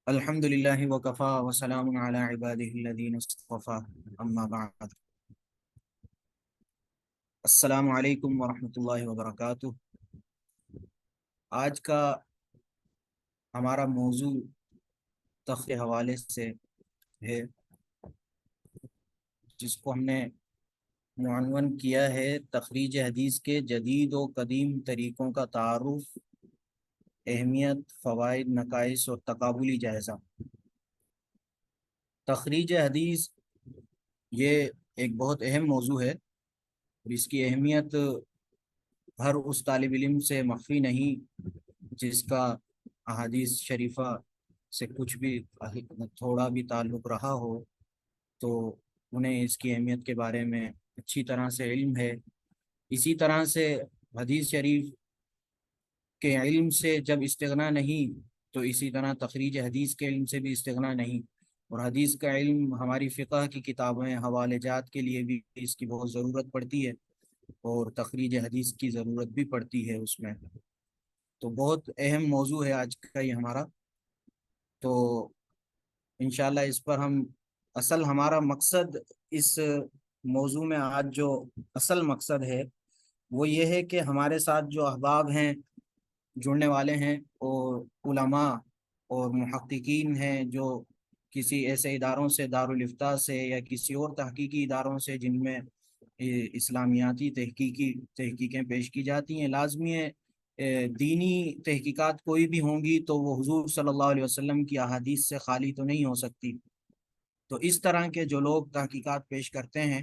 الحمد لله وكفى وسلام على عباده الذين اصطفى اما بعد السلام علیکم ورحمۃ اللہ وبرکاتہ۔ آج کا ہمارا موضوع تخت کے حوالے سے ہے، جس کو ہم نے معنون کیا ہے تخریج حدیث کے جدید و قدیم طریقوں کا تعارف، اہمیت، فوائد، نقائص اور تقابلی جائزہ۔ تخریج حدیث یہ ایک بہت اہم موضوع ہے اور اس کی اہمیت ہر اس طالب علم سے مخفی نہیں جس کا احادیث شریفہ سے کچھ بھی تھوڑا بھی تعلق رہا ہو، تو انہیں اس کی اہمیت کے بارے میں اچھی طرح سے علم ہے۔ اسی طرح سے حدیث شریف کے علم سے جب استغنا نہیں، تو اسی طرح تخریج حدیث کے علم سے بھی استغنا نہیں، اور حدیث کا علم ہماری فقہ کی کتابیں، حوالے جات کے لیے بھی اس کی بہت ضرورت پڑتی ہے، اور تخریج حدیث کی ضرورت بھی پڑتی ہے اس میں۔ تو بہت اہم موضوع ہے آج کا یہ ہمارا۔ تو انشاءاللہ اس پر ہم ہمارا مقصد اس موضوع میں آج جو اصل مقصد ہے وہ یہ ہے کہ ہمارے ساتھ جو احباب ہیں، جڑنے والے ہیں، اور علماء اور محققین ہیں جو کسی ایسے اداروں سے، دارالافتاء سے یا کسی اور تحقیقی اداروں سے جن میں اسلامیاتی تحقیقیں پیش کی جاتی ہیں، لازمی ہے دینی تحقیقات کوئی بھی ہوں گی تو وہ حضور صلی اللہ علیہ وسلم کی احادیث سے خالی تو نہیں ہو سکتی۔ تو اس طرح کے جو لوگ تحقیقات پیش کرتے ہیں،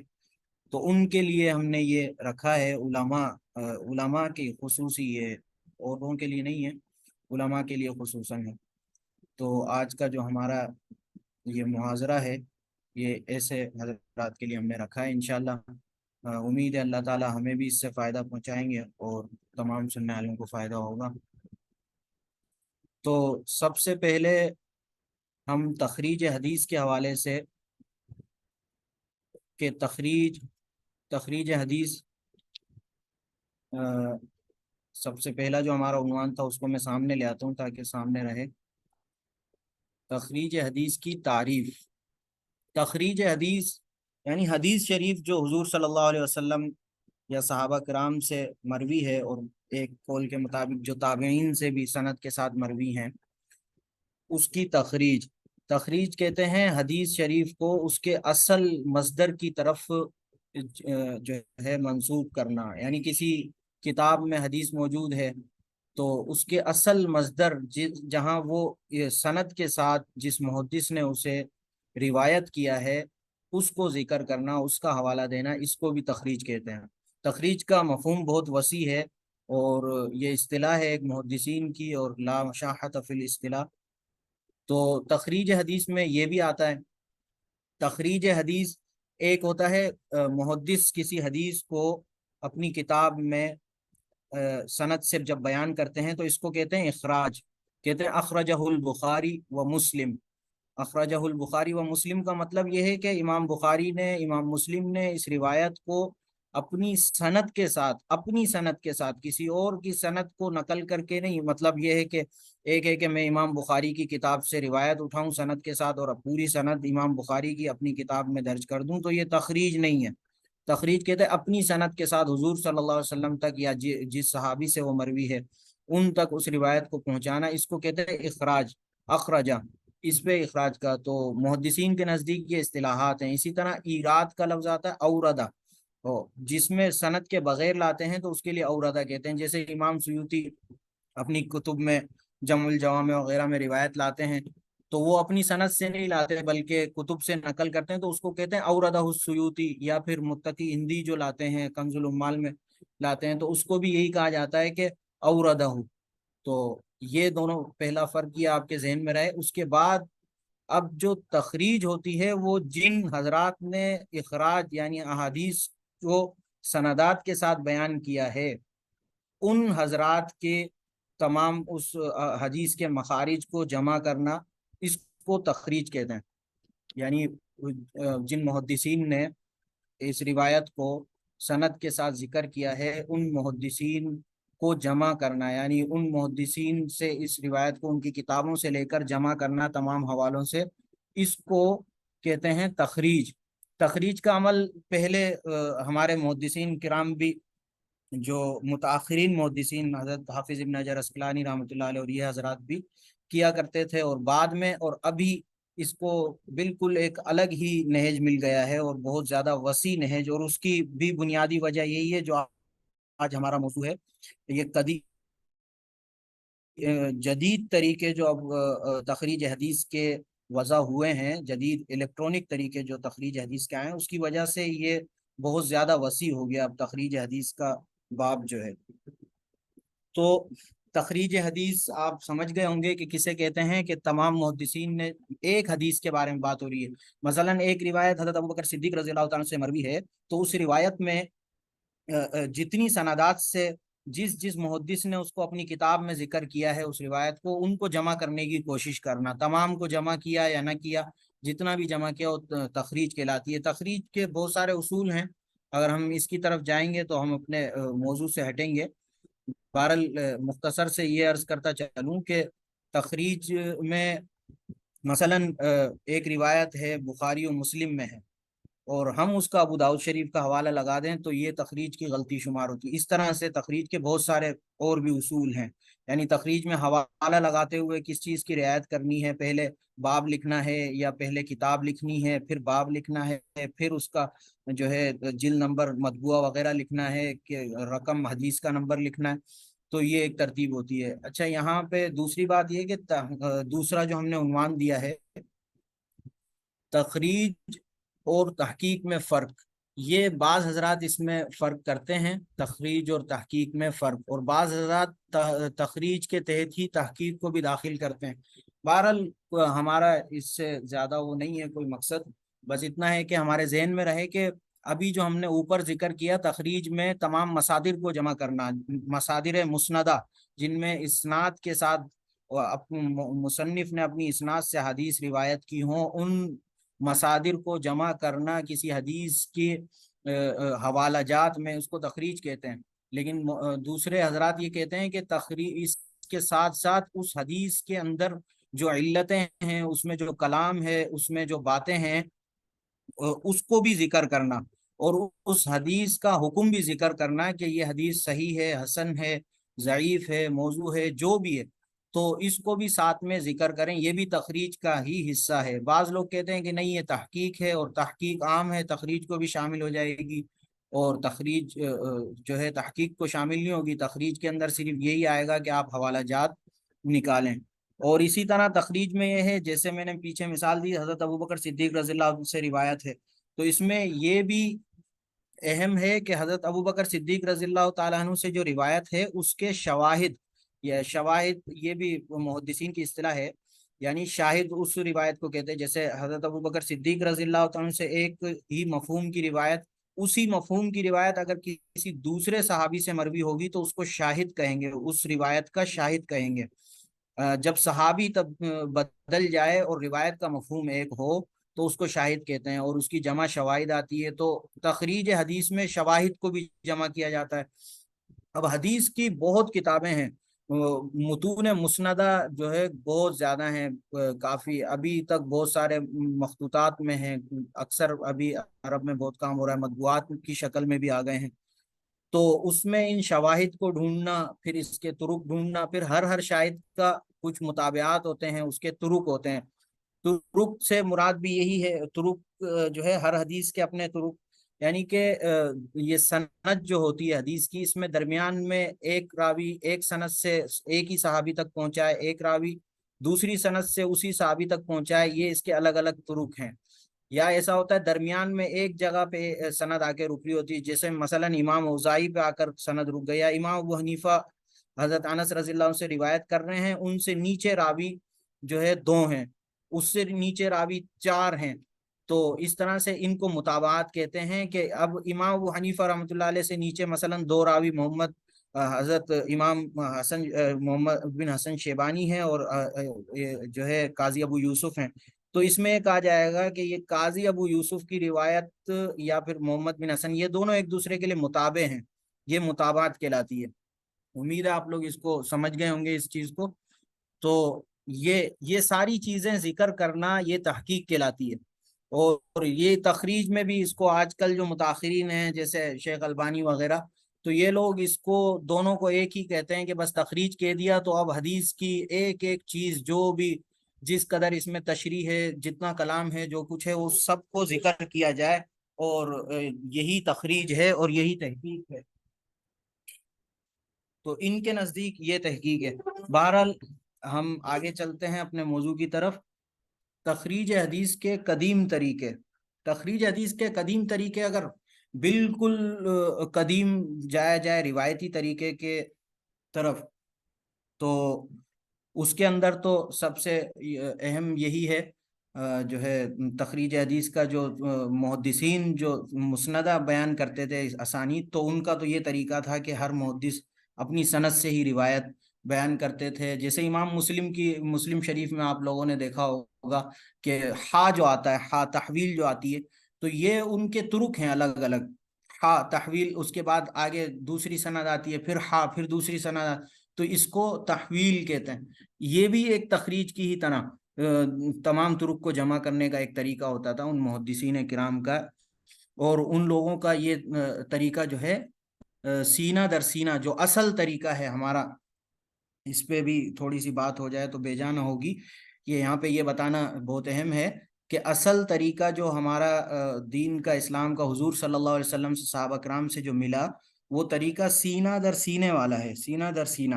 تو ان کے لیے ہم نے یہ رکھا ہے، علماء کی خصوصی، یہ اوروں کے لیے نہیں ہے، علماء کے لیے خصوصاً ہے۔ تو آج کا جو ہمارا یہ محاضرہ ہے، یہ ایسے حضرات کے لیے ہم نے رکھا ہے۔ انشاءاللہ امید ہے اللہ تعالی ہمیں بھی اس سے فائدہ پہنچائیں گے اور تمام سننے والوں کو فائدہ ہوگا۔ تو سب سے پہلے ہم تخریج حدیث کے حوالے سے کہ تخریج حدیث سب سے پہلا جو ہمارا عنوان تھا اس کو میں سامنے لے آتا ہوں تاکہ سامنے رہے۔ تخریج حدیث کی تعریف۔ تخریج حدیث یعنی حدیث شریف جو حضور صلی اللہ علیہ وسلم یا صحابہ کرام سے مروی ہے، اور ایک قول کے مطابق جو تابعین سے بھی سند کے ساتھ مروی ہیں، اس کی تخریج کہتے ہیں حدیث شریف کو اس کے اصل مصدر کی طرف جو ہے منسوب کرنا۔ یعنی کسی کتاب میں حدیث موجود ہے تو اس کے اصل مصدر جہاں وہ سند کے ساتھ جس محدث نے اسے روایت کیا ہے اس کو ذکر کرنا، اس کا حوالہ دینا، اس کو بھی تخریج کہتے ہیں۔ تخریج کا مفہوم بہت وسیع ہے، اور یہ اصطلاح ہے ایک محدثین کی، اور لا مشاحۃ فی الاصطلاح۔ تو تخریج حدیث میں یہ بھی آتا ہے۔ تخریج حدیث ایک ہوتا ہے محدث کسی حدیث کو اپنی کتاب میں سند سے جب بیان کرتے ہیں تو اس کو کہتے ہیں اخراج، کہتے ہیں اخرجہ البخاری و مسلم۔ اخرجہ البخاری و مسلم کا مطلب یہ ہے کہ امام بخاری نے، امام مسلم نے اس روایت کو اپنی سند کے ساتھ کسی اور کی سند کو نقل کر کے نہیں۔ مطلب یہ ہے کہ ایک ہے کہ میں امام بخاری کی کتاب سے روایت اٹھاؤں سند کے ساتھ اور پوری سند امام بخاری کی اپنی کتاب میں درج کر دوں، تو یہ تخریج نہیں ہے۔ تخریج کہتے ہیں اپنی سند کے ساتھ حضور صلی اللہ علیہ وسلم تک، یا جس صحابی سے وہ مروی ہے ان تک اس روایت کو پہنچانا، اس کو کہتے ہیں اخراج، اخرجہ، اس پہ اخراج کا۔ تو محدثین کے نزدیک یہ اصطلاحات ہیں۔ اسی طرح ایراد کا لفظ آتا ہے اوردہ، جس میں سند کے بغیر لاتے ہیں تو اس کے لیے اوردہ کہتے ہیں۔ جیسے امام سیوطی اپنی کتب میں جمع الجوامع وغیرہ میں روایت لاتے ہیں تو وہ اپنی سند سے نہیں لاتے بلکہ کتب سے نقل کرتے ہیں، تو اس کو کہتے ہیں اوردہ السیوطی۔ یا پھر متقی ہندی جو لاتے ہیں کنز العمال میں لاتے ہیں تو اس کو بھی یہی کہا جاتا ہے کہ اوردہ۔ تو یہ دونوں پہلا فرق یہ آپ کے ذہن میں رہے۔ اس کے بعد اب جو تخریج ہوتی ہے وہ جن حضرات نے اخراج یعنی احادیث کو سندات کے ساتھ بیان کیا ہے، ان حضرات کے تمام اس حدیث کے مخارج کو جمع کرنا، اس کو تخریج کہتے ہیں۔ یعنی جن محدثین نے اس روایت کو سند کے ساتھ ذکر کیا ہے، ان محدثین کو جمع کرنا، یعنی ان محدثین سے اس روایت کو ان کی کتابوں سے لے کر جمع کرنا تمام حوالوں سے، اس کو کہتے ہیں تخریج۔ تخریج کا عمل پہلے ہمارے محدثین کرام بھی، جو متاخرین محدثین حضرت حافظ ابن حجر عسقلانی رحمۃ اللہ علیہ اور یہ حضرات بھی کیا کرتے تھے، اور بعد میں اور ابھی اس کو بالکل ایک الگ ہی نہج مل گیا ہے، اور بہت زیادہ وسیع نہج، اور اس کی بھی بنیادی وجہ یہی ہے جو آج ہمارا موضوع ہے، یہ جدید طریقے جو اب تخریج حدیث کے وضع ہوئے ہیں، جدید الیکٹرانک طریقے جو تخریج حدیث کے آئے ہیں، اس کی وجہ سے یہ بہت زیادہ وسیع ہو گیا اب تخریج حدیث کا باب جو ہے۔ تو تخریج حدیث آپ سمجھ گئے ہوں گے کہ کسے کہتے ہیں، کہ تمام محدثین نے ایک حدیث کے بارے میں بات ہو رہی ہے، مثلا ایک روایت حضرت ابوبکر صدیق رضی اللہ تعالیٰ سے مروی ہے، تو اس روایت میں جتنی سندات سے جس محدث نے اس کو اپنی کتاب میں ذکر کیا ہے اس روایت کو، ان کو جمع کرنے کی کوشش کرنا، تمام کو جمع کیا یا نہ کیا، جتنا بھی جمع کیا وہ تخریج کہلاتی ہے۔ تخریج کے بہت سارے اصول ہیں، اگر ہم اس کی طرف جائیں گے تو ہم اپنے موضوع سے ہٹیں گے۔ بہرحال مختصر سے یہ عرض کرتا چلوں کہ تخریج میں مثلا ایک روایت ہے بخاری و مسلم میں ہے، اور ہم اس کا ابو داؤد شریف کا حوالہ لگا دیں تو یہ تخریج کی غلطی شمار ہوتی ہے۔ اس طرح سے تخریج کے بہت سارے اور بھی اصول ہیں، یعنی تخریج میں حوالہ لگاتے ہوئے کس چیز کی رعایت کرنی ہے، پہلے باب لکھنا ہے یا پہلے کتاب لکھنی ہے، پھر باب لکھنا ہے، پھر اس کا جو ہے جلد نمبر مطبوعہ وغیرہ لکھنا ہے، کہ رقم حدیث کا نمبر لکھنا ہے، تو یہ ایک ترتیب ہوتی ہے۔ اچھا، یہاں پہ دوسری بات یہ کہ دوسرا جو ہم نے عنوان دیا ہے تخریج اور تحقیق میں فرق، یہ بعض حضرات اس میں فرق کرتے ہیں، تخریج اور تحقیق میں فرق، اور بعض حضرات تخریج کے تحت ہی تحقیق کو بھی داخل کرتے ہیں۔ بہرحال ہمارا اس سے زیادہ وہ نہیں ہے کوئی مقصد، بس اتنا ہے کہ ہمارے ذہن میں رہے کہ ابھی جو ہم نے اوپر ذکر کیا تخریج میں تمام مصادر کو جمع کرنا، مصادر مسندہ جن میں اسناد کے ساتھ مصنف نے اپنی اسناد سے حدیث روایت کی ہوں، ان مصادر کو جمع کرنا کسی حدیث کی حوالہ جات میں، اس کو تخریج کہتے ہیں۔ لیکن دوسرے حضرات یہ کہتے ہیں کہ تخریج اس کے ساتھ ساتھ اس حدیث کے اندر جو علتیں ہیں، اس میں جو کلام ہے، اس میں جو باتیں ہیں، اس کو بھی ذکر کرنا، اور اس حدیث کا حکم بھی ذکر کرنا کہ یہ حدیث صحیح ہے، حسن ہے، ضعیف ہے، موضوع ہے، جو بھی ہے، تو اس کو بھی ساتھ میں ذکر کریں، یہ بھی تخریج کا ہی حصہ ہے۔ بعض لوگ کہتے ہیں کہ نہیں، یہ تحقیق ہے، اور تحقیق عام ہے، تخریج کو بھی شامل ہو جائے گی، اور تخریج جو ہے تحقیق کو شامل نہیں ہوگی، تخریج کے اندر صرف یہی آئے گا کہ آپ حوالہ جات نکالیں۔ اور اسی طرح تخریج میں یہ ہے، جیسے میں نے پیچھے مثال دی حضرت ابوبکر صدیق رضی اللہ عنہ سے روایت ہے، تو اس میں یہ بھی اہم ہے کہ حضرت ابوبکر صدیق رضی اللہ تعالیٰ عنہ سے جو روایت ہے اس کے شواہد، یا شواہد یہ بھی محدثین کی اصطلاح ہے، یعنی شاہد اس روایت کو کہتے ہیں، جیسے حضرت ابوبکر صدیق رضی اللہ تعالیٰ عنہ سے ایک ہی مفہوم کی روایت، اسی مفہوم کی روایت اگر کسی دوسرے صحابی سے مروی ہوگی تو اس کو شاہد کہیں گے، اس روایت کا شاہد کہیں گے۔ جب صحابی تب بدل جائے اور روایت کا مفہوم ایک ہو تو اس کو شاہد کہتے ہیں، اور اس کی جمع شواہد آتی ہے، تو تخریج حدیث میں شواہد کو بھی جمع کیا جاتا ہے۔ اب حدیث کی بہت کتابیں ہیں، متون مسندہ جو ہے بہت زیادہ ہیں، کافی ابھی تک بہت سارے مخطوطات میں ہیں، اکثر ابھی عرب میں بہت کام ہو رہا ہے، مطبوعات کی شکل میں بھی آ گئے ہیں، تو اس میں ان شواہد کو ڈھونڈنا، پھر اس کے طرق ڈھونڈنا، پھر ہر شاہد کا کچھ مطابعات ہوتے ہیں، اس کے طرق ہوتے ہیں، طرق سے مراد بھی یہی ہے، طرق جو ہے ہر حدیث کے اپنے طرق، یعنی کہ یہ سند جو ہوتی ہے حدیث کی، اس میں درمیان میں ایک راوی ایک سند سے ایک ہی صحابی تک پہنچائے، ایک راوی دوسری سند سے اسی صحابی تک پہنچائے، یہ اس کے الگ الگ طرق ہیں۔ یا ایسا ہوتا ہے درمیان میں ایک جگہ پہ سند آ کے رک رہی ہوتی ہے، جیسے مثلا امام اوزاعی پہ آ کر سند رک گیا، امام ابو حنیفہ حضرت انس رضی اللہ عنہ سے روایت کر رہے ہیں، ان سے نیچے راوی جو ہے 2 ہیں، اس سے نیچے راوی 4 ہیں، تو اس طرح سے ان کو مطابعات کہتے ہیں، کہ اب امام ابو حنیفہ رحمۃ اللہ علیہ سے نیچے مثلا 2 راوی محمد حضرت امام حسن محمد بن حسن شیبانی ہیں، اور جو ہے قاضی ابو یوسف ہیں، تو اس میں کہا جائے گا کہ یہ قاضی ابو یوسف کی روایت یا پھر محمد بن حسن، یہ دونوں ایک دوسرے کے لیے متابع ہیں، یہ مطابعات کہلاتی ہے۔ امید ہے آپ لوگ اس کو سمجھ گئے ہوں گے اس چیز کو. تو یہ ساری چیزیں ذکر کرنا یہ تحقیق کہلاتی ہے. اور یہ تخریج میں بھی اس کو آج کل جو متاخرین ہیں جیسے شیخ البانی وغیرہ، تو یہ لوگ اس کو دونوں کو ایک ہی کہتے ہیں کہ بس تخریج کہہ دیا تو اب حدیث کی ایک ایک چیز جو بھی جس قدر اس میں تشریح ہے، جتنا کلام ہے، جو کچھ ہے، وہ سب کو ذکر کیا جائے. اور یہی تخریج ہے اور یہی تحقیق ہے. تو ان کے نزدیک یہ تحقیق ہے. بہرحال ہم آگے چلتے ہیں اپنے موضوع کی طرف. تخریج حدیث کے قدیم طریقے. تخریج حدیث کے قدیم طریقے اگر بالکل قدیم جایا جائے روایتی طریقے کے طرف، تو اس کے اندر تو سب سے اہم یہی ہے جو ہے تخریج حدیث کا جو محدثین جو مسندہ بیان کرتے تھے اسانید، تو ان کا تو یہ طریقہ تھا کہ ہر محدث اپنی سند سے ہی روایت بیان کرتے تھے. جیسے امام مسلم کی مسلم شریف میں آپ لوگوں نے دیکھا ہوگا کہ ہا جو آتا ہے، ہا تحویل جو آتی ہے، تو یہ ان کے طرق ہیں الگ الگ. ہا تحویل، اس کے بعد آگے دوسری سند آتی ہے، پھر ہا، پھر دوسری سند، تو اس کو تحویل کہتے ہیں. یہ بھی ایک تخریج کی ہی طرح تمام طرق کو جمع کرنے کا ایک طریقہ ہوتا تھا ان محدثین کرام کا. اور ان لوگوں کا یہ طریقہ جو ہے سینہ در سینہ جو اصل طریقہ ہے ہمارا، اس پہ بھی تھوڑی سی بات ہو جائے تو بے جان ہوگی. کہ یہاں پہ یہ بتانا بہت اہم ہے کہ اصل طریقہ جو ہمارا دین کا، اسلام کا، حضور صلی اللہ علیہ وسلم سے، صحابہ کرام سے جو ملا، وہ طریقہ سینہ در سینے والا ہے. سینہ در سینہ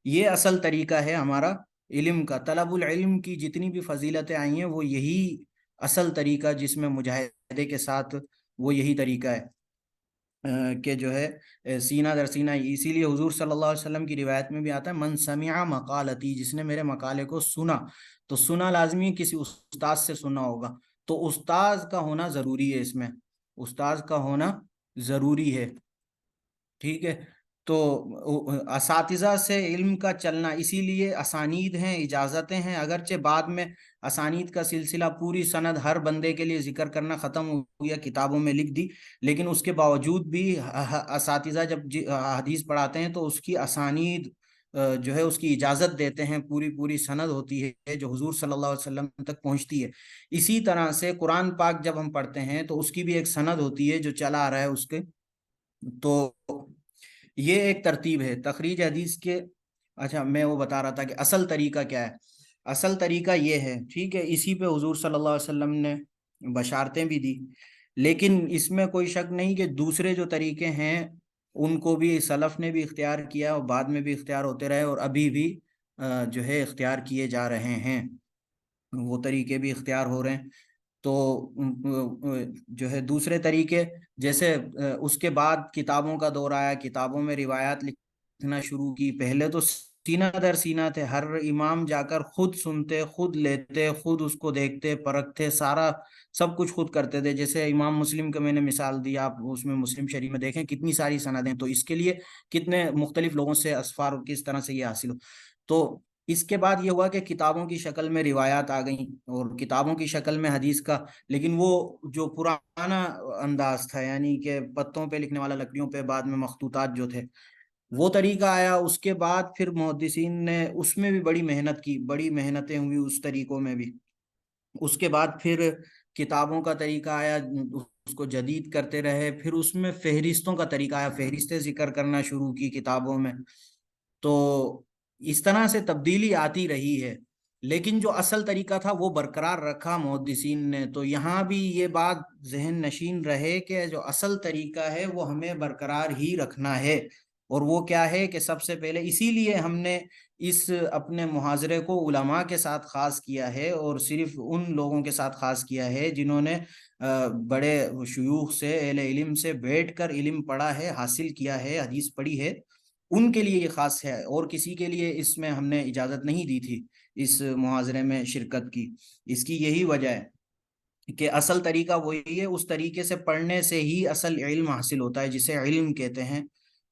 یہ اصل طریقہ ہے ہمارا علم کا. طلب العلم کی جتنی بھی فضیلتیں آئی ہیں وہ یہی اصل طریقہ، جس میں مجاہدے کے ساتھ وہ یہی طریقہ ہے کہ جو ہے سینہ در سینہ. اسی لیے حضور صلی اللہ علیہ وسلم کی روایت میں بھی آتا ہے من سمع مقالتی، جس نے میرے مقالے کو سنا. تو سنا لازمی کسی استاد سے سنا ہوگا، تو استاد کا ہونا ضروری ہے. اس میں استاد کا ہونا ضروری ہے. ٹھیک ہے. تو اساتذہ سے علم کا چلنا، اسی لیے اسانید ہیں، اجازتیں ہیں. اگرچہ بعد میں اسانید کا سلسلہ پوری سند ہر بندے کے لیے ذکر کرنا ختم ہو گیا، کتابوں میں لکھ دی، لیکن اس کے باوجود بھی اساتذہ جب حدیث پڑھاتے ہیں تو اس کی اسانید جو ہے اس کی اجازت دیتے ہیں. پوری پوری سند ہوتی ہے جو حضور صلی اللہ علیہ وسلم تک پہنچتی ہے. اسی طرح سے قرآن پاک جب ہم پڑھتے ہیں تو اس کی بھی ایک سند ہوتی ہے جو چلا آ رہا ہے اس کے. تو یہ ایک ترتیب ہے تخریج حدیث کے. اچھا، میں وہ بتا رہا تھا کہ اصل طریقہ کیا ہے. اصل طریقہ یہ ہے، ٹھیک ہے، اسی پہ حضور صلی اللہ علیہ وسلم نے بشارتیں بھی دی. لیکن اس میں کوئی شک نہیں کہ دوسرے جو طریقے ہیں ان کو بھی سلف نے بھی اختیار کیا، اور بعد میں بھی اختیار ہوتے رہے، اور ابھی بھی جو ہے اختیار کیے جا رہے ہیں. وہ طریقے بھی اختیار ہو رہے ہیں. تو جو ہے دوسرے طریقے، جیسے اس کے بعد کتابوں کا دور آیا، کتابوں میں روایات لکھنا شروع کی. پہلے تو سینہ در سینہ تھے، ہر امام جا کر خود سنتے، خود لیتے، خود اس کو دیکھتے، پرکھتے، سارا سب کچھ خود کرتے تھے. جیسے امام مسلم کا میں نے مثال دی، آپ اس میں مسلم شریف میں دیکھیں کتنی ساری سندیں، تو اس کے لیے کتنے مختلف لوگوں سے اسفار کس طرح سے یہ حاصل ہو. تو اس کے بعد یہ ہوا کہ کتابوں کی شکل میں روایات آ گئیں، اور کتابوں کی شکل میں حدیث کا. لیکن وہ جو پرانا انداز تھا، یعنی کہ پتوں پہ لکھنے والا، لکڑیوں پہ، بعد میں مخطوطات جو تھے، وہ طریقہ آیا. اس کے بعد پھر محدثین نے اس میں بھی بڑی محنت کی، بڑی محنتیں ہوئی اس طریقوں میں بھی. اس کے بعد پھر کتابوں کا طریقہ آیا، اس کو جدید کرتے رہے. پھر اس میں فہرستوں کا طریقہ آیا، فہرستیں ذکر کرنا شروع کی کتابوں میں. تو اس طرح سے تبدیلی آتی رہی ہے، لیکن جو اصل طریقہ تھا وہ برقرار رکھا محدثین نے. تو یہاں بھی یہ بات ذہن نشین رہے کہ جو اصل طریقہ ہے وہ ہمیں برقرار ہی رکھنا ہے. اور وہ کیا ہے کہ سب سے پہلے اسی لیے ہم نے اس اپنے محاضرے کو علماء کے ساتھ خاص کیا ہے، اور صرف ان لوگوں کے ساتھ خاص کیا ہے جنہوں نے بڑے شیوخ سے، اہل علم سے بیٹھ کر علم پڑھا ہے، حاصل کیا ہے، حدیث پڑھی ہے. ان کے لیے یہ خاص ہے، اور کسی کے لیے اس میں ہم نے اجازت نہیں دی تھی اس محاضرے میں شرکت کی. اس کی یہی وجہ ہے کہ اصل طریقہ وہی ہے، اس طریقے سے پڑھنے سے ہی اصل علم حاصل ہوتا ہے، جسے علم کہتے ہیں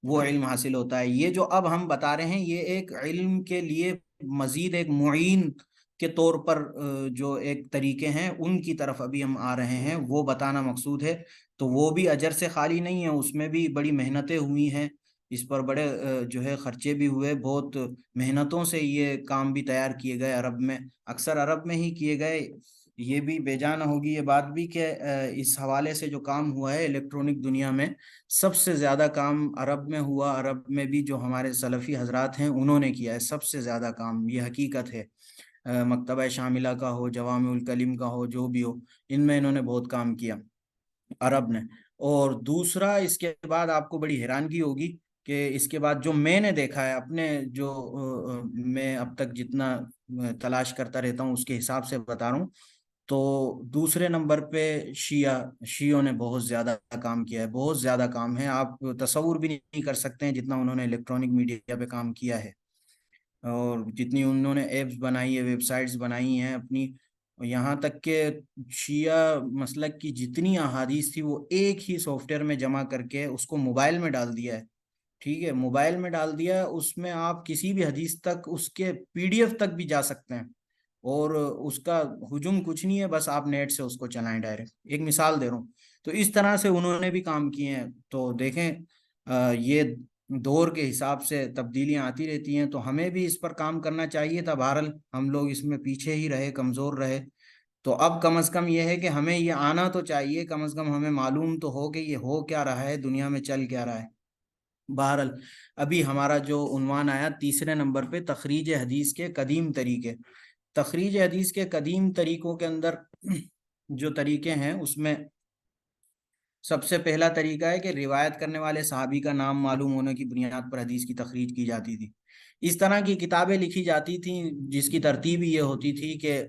وہ علم حاصل ہوتا ہے. یہ جو اب ہم بتا رہے ہیں یہ ایک علم کے لیے مزید ایک معین کے طور پر جو ایک طریقے ہیں ان کی طرف ابھی ہم آ رہے ہیں، وہ بتانا مقصود ہے. تو وہ بھی اجر سے خالی نہیں ہے، اس میں بھی بڑی محنتیں ہوئی ہیں. اس پر بڑے جو ہے خرچے بھی ہوئے، بہت محنتوں سے یہ کام بھی تیار کیے گئے عرب میں، اکثر عرب میں ہی کیے گئے۔ یہ بھی بے جان ہوگی یہ بات بھی کہ اس حوالے سے جو کام ہوا ہے الیکٹرانک دنیا میں، سب سے زیادہ کام عرب میں ہوا۔ عرب میں بھی جو ہمارے سلفی حضرات ہیں انہوں نے کیا ہے سب سے زیادہ کام، یہ حقیقت ہے۔ مکتبہ شاملہ کا ہو، جوامع الکلم کا ہو، جو بھی ہو، ان میں انہوں نے بہت کام کیا عرب نے۔ اور دوسرا اس کے بعد آپ کو بڑی حیرانگی ہوگی کہ اس کے بعد جو میں نے دیکھا ہے اپنے جو میں اب تک جتنا تلاش کرتا رہتا ہوں اس کے حساب سے بتا رہا ہوں، تو دوسرے نمبر پہ شیعوں نے بہت زیادہ کام کیا ہے، بہت زیادہ کام ہے، آپ تصور بھی نہیں کر سکتے ہیں جتنا انہوں نے الیکٹرانک میڈیا پہ کام کیا ہے، اور جتنی انہوں نے ایپس بنائی ہے، ویب سائٹس بنائی ہیں اپنی، یہاں تک کہ شیعہ مسلک کی جتنی احادیث تھی وہ ایک ہی سافٹ ویئر میں جمع کر کے اس کو موبائل میں ڈال دیا ہے، ٹھیک ہے، موبائل میں ڈال دیا، اس میں آپ کسی بھی حدیث تک اس کے PDF تک بھی جا سکتے ہیں، اور اس کا ہجوم کچھ نہیں ہے، بس آپ نیٹ سے اس کو چلائیں ڈائریکٹ، ایک مثال دے رہا ہوں۔ تو اس طرح سے انہوں نے بھی کام کیے ہیں، تو دیکھیں یہ دور کے حساب سے تبدیلیاں آتی رہتی ہیں، تو ہمیں بھی اس پر کام کرنا چاہیے تھا، بہرحال ہم لوگ اس میں پیچھے ہی رہے، کمزور رہے۔ تو اب کم از کم یہ ہے کہ ہمیں یہ آنا تو چاہیے، کم از کم ہمیں معلوم تو ہو کہ یہ ہو کیا رہا ہے، دنیا میں چل کیا رہا ہے۔ بہرحال ابھی ہمارا جو عنوان آیا تیسرے نمبر پہ، تخریج حدیث کے قدیم طریقے۔ تخریج حدیث کے قدیم طریقوں کے اندر جو طریقے ہیں اس میں سب سے پہلا طریقہ ہے کہ روایت کرنے والے صحابی کا نام معلوم ہونے کی بنیاد پر حدیث کی تخریج کی جاتی تھی۔ اس طرح کی کتابیں لکھی جاتی تھیں جس کی ترتیب یہ ہوتی تھی کہ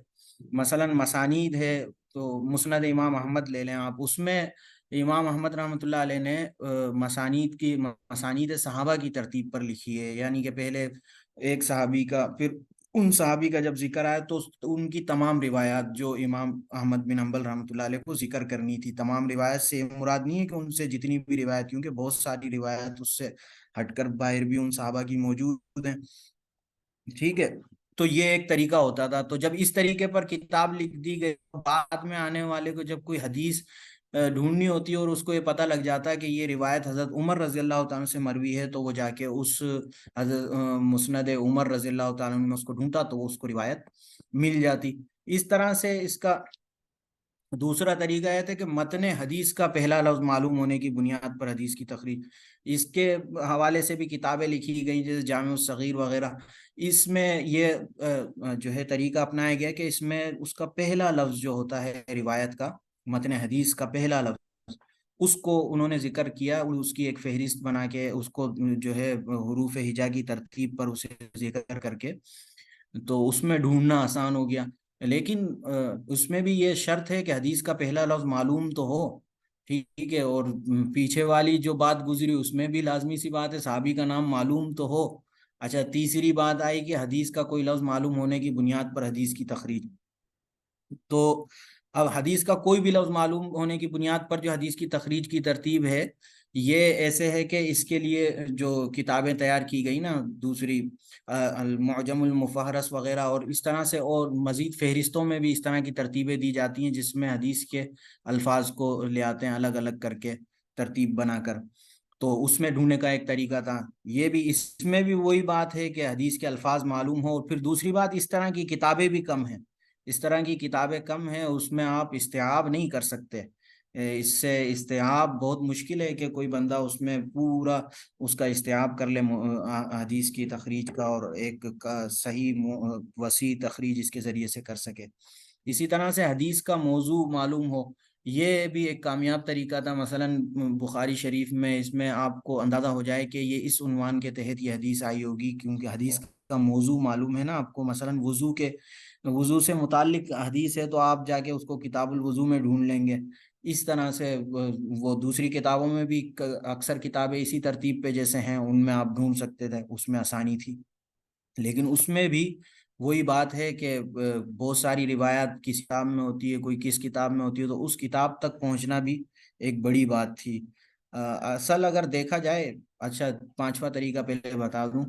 مثلا مسانید ہے تو مسند امام احمد لے لیں آپ، اس میں امام احمد رحمۃ اللہ علیہ نے مسانید صحابہ کی ترتیب پر لکھی ہے، یعنی کہ پہلے ایک صحابی کا، پھر ان صحابی کا جب ذکر آیا تو ان کی تمام روایات جو امام احمد بن حنبل رحمۃ اللہ علیہ کو ذکر کرنی تھی، تمام روایت سے مراد نہیں ہے کہ ان سے جتنی بھی روایت، کیونکہ بہت ساری روایت اس سے ہٹ کر باہر بھی ان صحابہ کی موجود ہیں، ٹھیک ہے۔ تو یہ ایک طریقہ ہوتا تھا، تو جب اس طریقے پر کتاب لکھ دی گئی، بعد میں آنے والے کو جب کوئی حدیث ڈھونڈنی ہوتی ہے اور اس کو یہ پتہ لگ جاتا ہے کہ یہ روایت حضرت عمر رضی اللہ تعالیٰ سے مروی ہے، تو وہ جا کے اس حضرت مسند عمر رضی اللہ تعالیٰ میں اس کو ڈھونڈتا تو اس کو روایت مل جاتی۔ اس طرح سے اس کا دوسرا طریقہ یہ تھا کہ متن حدیث کا پہلا لفظ معلوم ہونے کی بنیاد پر حدیث کی تخریج، اس کے حوالے سے بھی کتابیں لکھی گئیں جیسے جامع الصغیر وغیرہ۔ اس میں یہ جو ہے طریقہ اپنایا گیا کہ اس میں اس کا پہلا لفظ جو ہوتا ہے روایت کا، متن حدیث کا پہلا لفظ، اس کو انہوں نے ذکر کیا، اس کی ایک فہرست بنا کے اس کو جو ہے حروف ہجا کی ترتیب پر اسے ذکر کر کے، تو اس میں ڈھونڈنا آسان ہو گیا۔ لیکن اس میں بھی یہ شرط ہے کہ حدیث کا پہلا لفظ معلوم تو ہو، ٹھیک ہے، اور پیچھے والی جو بات گزری اس میں بھی لازمی سی بات ہے صحابی کا نام معلوم تو ہو۔ اچھا، تیسری بات آئی کہ حدیث کا کوئی لفظ معلوم ہونے کی بنیاد پر حدیث کی تخریج، تو اب حدیث کا کوئی بھی لفظ معلوم ہونے کی بنیاد پر جو حدیث کی تخریج کی ترتیب ہے، یہ ایسے ہے کہ اس کے لیے جو کتابیں تیار کی گئی نا دوسری، المعجم المفہرس وغیرہ، اور اس طرح سے اور مزید فہرستوں میں بھی اس طرح کی ترتیبیں دی جاتی ہیں جس میں حدیث کے الفاظ کو لے آتے ہیں الگ الگ کر کے ترتیب بنا کر، تو اس میں ڈھونڈنے کا ایک طریقہ تھا۔ یہ بھی اس میں بھی وہی بات ہے کہ حدیث کے الفاظ معلوم ہو، اور پھر دوسری بات اس طرح کی کتابیں بھی کم ہیں، اس طرح کی کتابیں کم ہیں، اس میں آپ استیعاب نہیں کر سکتے، اس سے استیعاب بہت مشکل ہے کہ کوئی بندہ اس میں پورا اس کا استیعاب کر لے حدیث کی تخریج کا، اور ایک صحیح وسیع تخریج اس کے ذریعے سے کر سکے۔ اسی طرح سے حدیث کا موضوع معلوم ہو، یہ بھی ایک کامیاب طریقہ تھا، مثلا بخاری شریف میں اس میں آپ کو اندازہ ہو جائے کہ یہ اس عنوان کے تحت یہ حدیث آئی ہوگی، کیونکہ حدیث کا موضوع معلوم ہے نا آپ کو، مثلا وضو سے متعلق حدیث ہے تو آپ جا کے اس کو کتاب الوضو میں ڈھونڈ لیں گے، اس طرح سے وہ دوسری کتابوں میں بھی اکثر کتابیں اسی ترتیب پہ جیسے ہیں ان میں آپ ڈھونڈ سکتے تھے، اس میں آسانی تھی۔ لیکن اس میں بھی وہی بات ہے کہ بہت ساری روایات کس کتاب میں ہوتی ہے، کوئی کس کتاب میں ہوتی ہے، تو اس کتاب تک پہنچنا بھی ایک بڑی بات تھی۔ اصل اگر دیکھا جائے، اچھا پانچواں طریقہ پہلے بتا دوں،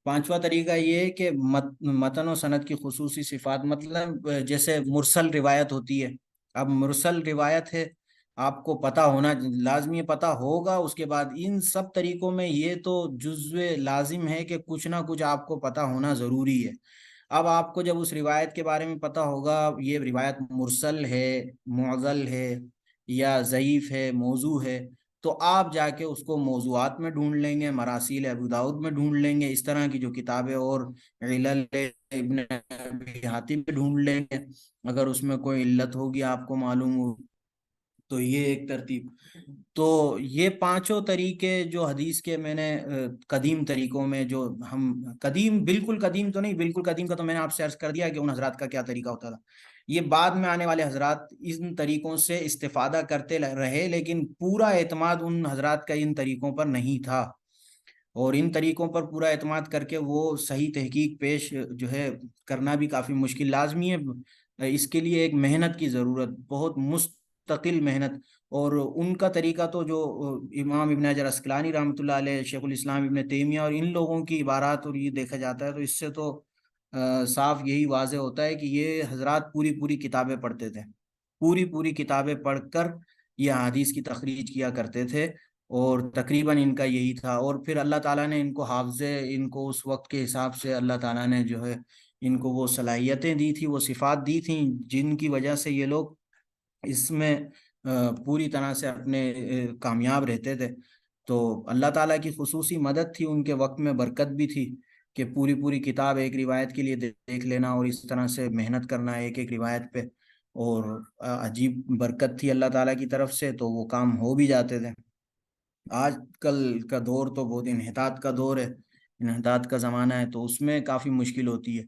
پانچواں طریقہ یہ ہے کہ متن و سند کی خصوصی صفات، مطلب جیسے مرسل روایت ہوتی ہے، اب مرسل روایت ہے آپ کو پتہ ہونا لازمی، پتہ ہوگا، اس کے بعد ان سب طریقوں میں یہ تو جزو لازم ہے کہ کچھ نہ کچھ آپ کو پتہ ہونا ضروری ہے۔ اب آپ کو جب اس روایت کے بارے میں پتہ ہوگا یہ روایت مرسل ہے، معضل ہے، یا ضعیف ہے، موضوع ہے، تو آپ جا کے اس کو موضوعات میں ڈھونڈ لیں گے، مراسیل ابو داؤد میں ڈھونڈ لیں گے، اس طرح کی جو کتابیں، اور علل ابن ابی حاتم پہ ڈھونڈ لیں گے اگر اس میں کوئی علت ہوگی آپ کو معلوم ہو تو۔ یہ ایک ترتیب۔ تو یہ پانچوں طریقے جو حدیث کے میں نے قدیم طریقوں میں، جو ہم قدیم، بالکل قدیم تو نہیں، بالکل قدیم کا تو میں نے آپ سے عرض کر دیا کہ ان حضرات کا کیا طریقہ ہوتا تھا، یہ بعد میں آنے والے حضرات ان طریقوں سے استفادہ کرتے رہے، لیکن پورا اعتماد ان حضرات کا ان طریقوں پر نہیں تھا، اور ان طریقوں پر پورا اعتماد کر کے وہ صحیح تحقیق پیش جو ہے کرنا بھی کافی مشکل لازمی ہے۔ اس کے لیے ایک محنت کی ضرورت، بہت مستقل محنت۔ اور ان کا طریقہ تو جو امام ابن حجر عسقلانی رحمۃ اللہ علیہ، شیخ الاسلام ابن تیمیہ اور ان لوگوں کی عبارات، اور یہ دیکھا جاتا ہے تو اس سے تو صاف یہی واضح ہوتا ہے کہ یہ حضرات پوری پوری کتابیں پڑھتے تھے، پوری پوری کتابیں پڑھ کر یہ حدیث کی تخریج کیا کرتے تھے، اور تقریباً ان کا یہی تھا۔ اور پھر اللہ تعالیٰ نے ان کو حافظے، ان کو اس وقت کے حساب سے اللہ تعالیٰ نے جو ہے ان کو وہ صلاحیتیں دی تھی، وہ صفات دی تھیں جن کی وجہ سے یہ لوگ اس میں پوری طرح سے اپنے کامیاب رہتے تھے۔ تو اللہ تعالیٰ کی خصوصی مدد تھی، ان کے وقت میں برکت بھی تھی کہ پوری پوری کتاب ایک روایت کے لیے دیکھ لینا، اور اس طرح سے محنت کرنا ایک ایک روایت پہ، اور عجیب برکت تھی اللہ تعالیٰ کی طرف سے، تو وہ کام ہو بھی جاتے تھے۔ آج کل کا دور تو بہت انحطاط کا دور ہے، انحطاط کا زمانہ ہے، تو اس میں کافی مشکل ہوتی ہے۔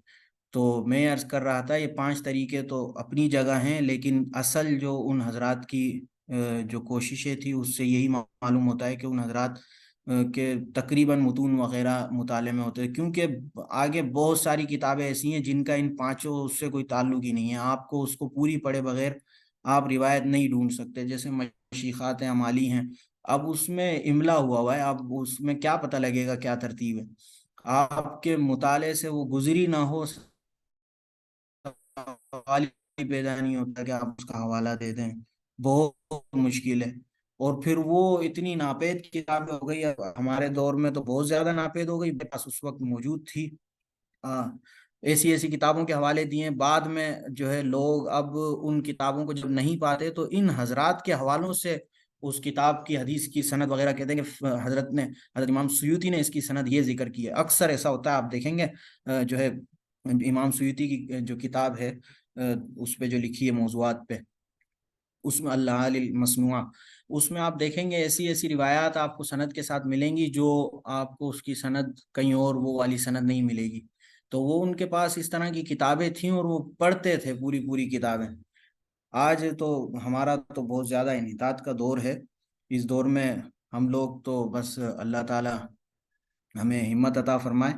تو میں عرض کر رہا تھا یہ پانچ طریقے تو اپنی جگہ ہیں، لیکن اصل جو ان حضرات کی جو کوششیں تھی اس سے یہی معلوم ہوتا ہے کہ ان حضرات کے تقریباً متون وغیرہ مطالعے میں ہوتے ہیں، کیونکہ آگے بہت ساری کتابیں ایسی ہیں جن کا ان پانچوں اس سے کوئی تعلق ہی نہیں ہے، آپ کو اس کو پوری پڑھے بغیر آپ روایت نہیں ڈھونڈ سکتے۔ جیسے مشیخات اعمالی ہیں، اب اس میں املا ہوا ہے، اب اس میں کیا پتہ لگے گا کیا ترتیب ہے؟ آپ کے مطالعے سے وہ گزری نہ ہو، سوال ہی پیدا نہیں ہوتا کہ آپ اس کا حوالہ دے دیں، بہت مشکل ہے۔ اور پھر وہ اتنی ناپید کتاب ہو گئی، اب ہمارے دور میں تو بہت زیادہ ناپید ہو گئی، میرے پاس اس وقت موجود تھی، ہاں، ایسی ایسی کتابوں کے حوالے دیے۔ بعد میں جو ہے لوگ اب ان کتابوں کو جب نہیں پاتے تو ان حضرات کے حوالوں سے اس کتاب کی حدیث کی سند وغیرہ کہتے ہیں کہ حضرت امام سیوطی نے اس کی سند یہ ذکر کی ہے۔ اکثر ایسا ہوتا ہے، آپ دیکھیں گے جو ہے امام سیوطی کی جو کتاب ہے اس پہ جو لکھی ہے موضوعات پہ، اس میں اللہ المصنوع، اس میں آپ دیکھیں گے ایسی ایسی روایات آپ کو سند کے ساتھ ملیں گی جو آپ کو اس کی سند کہیں اور وہ والی سند نہیں ملے گی۔ تو وہ ان کے پاس اس طرح کی کتابیں تھیں اور وہ پڑھتے تھے پوری پوری کتابیں۔ آج تو ہمارا تو بہت زیادہ انحطاط کا دور ہے، اس دور میں ہم لوگ تو بس اللہ تعالی ہمیں ہمت عطا فرمائے۔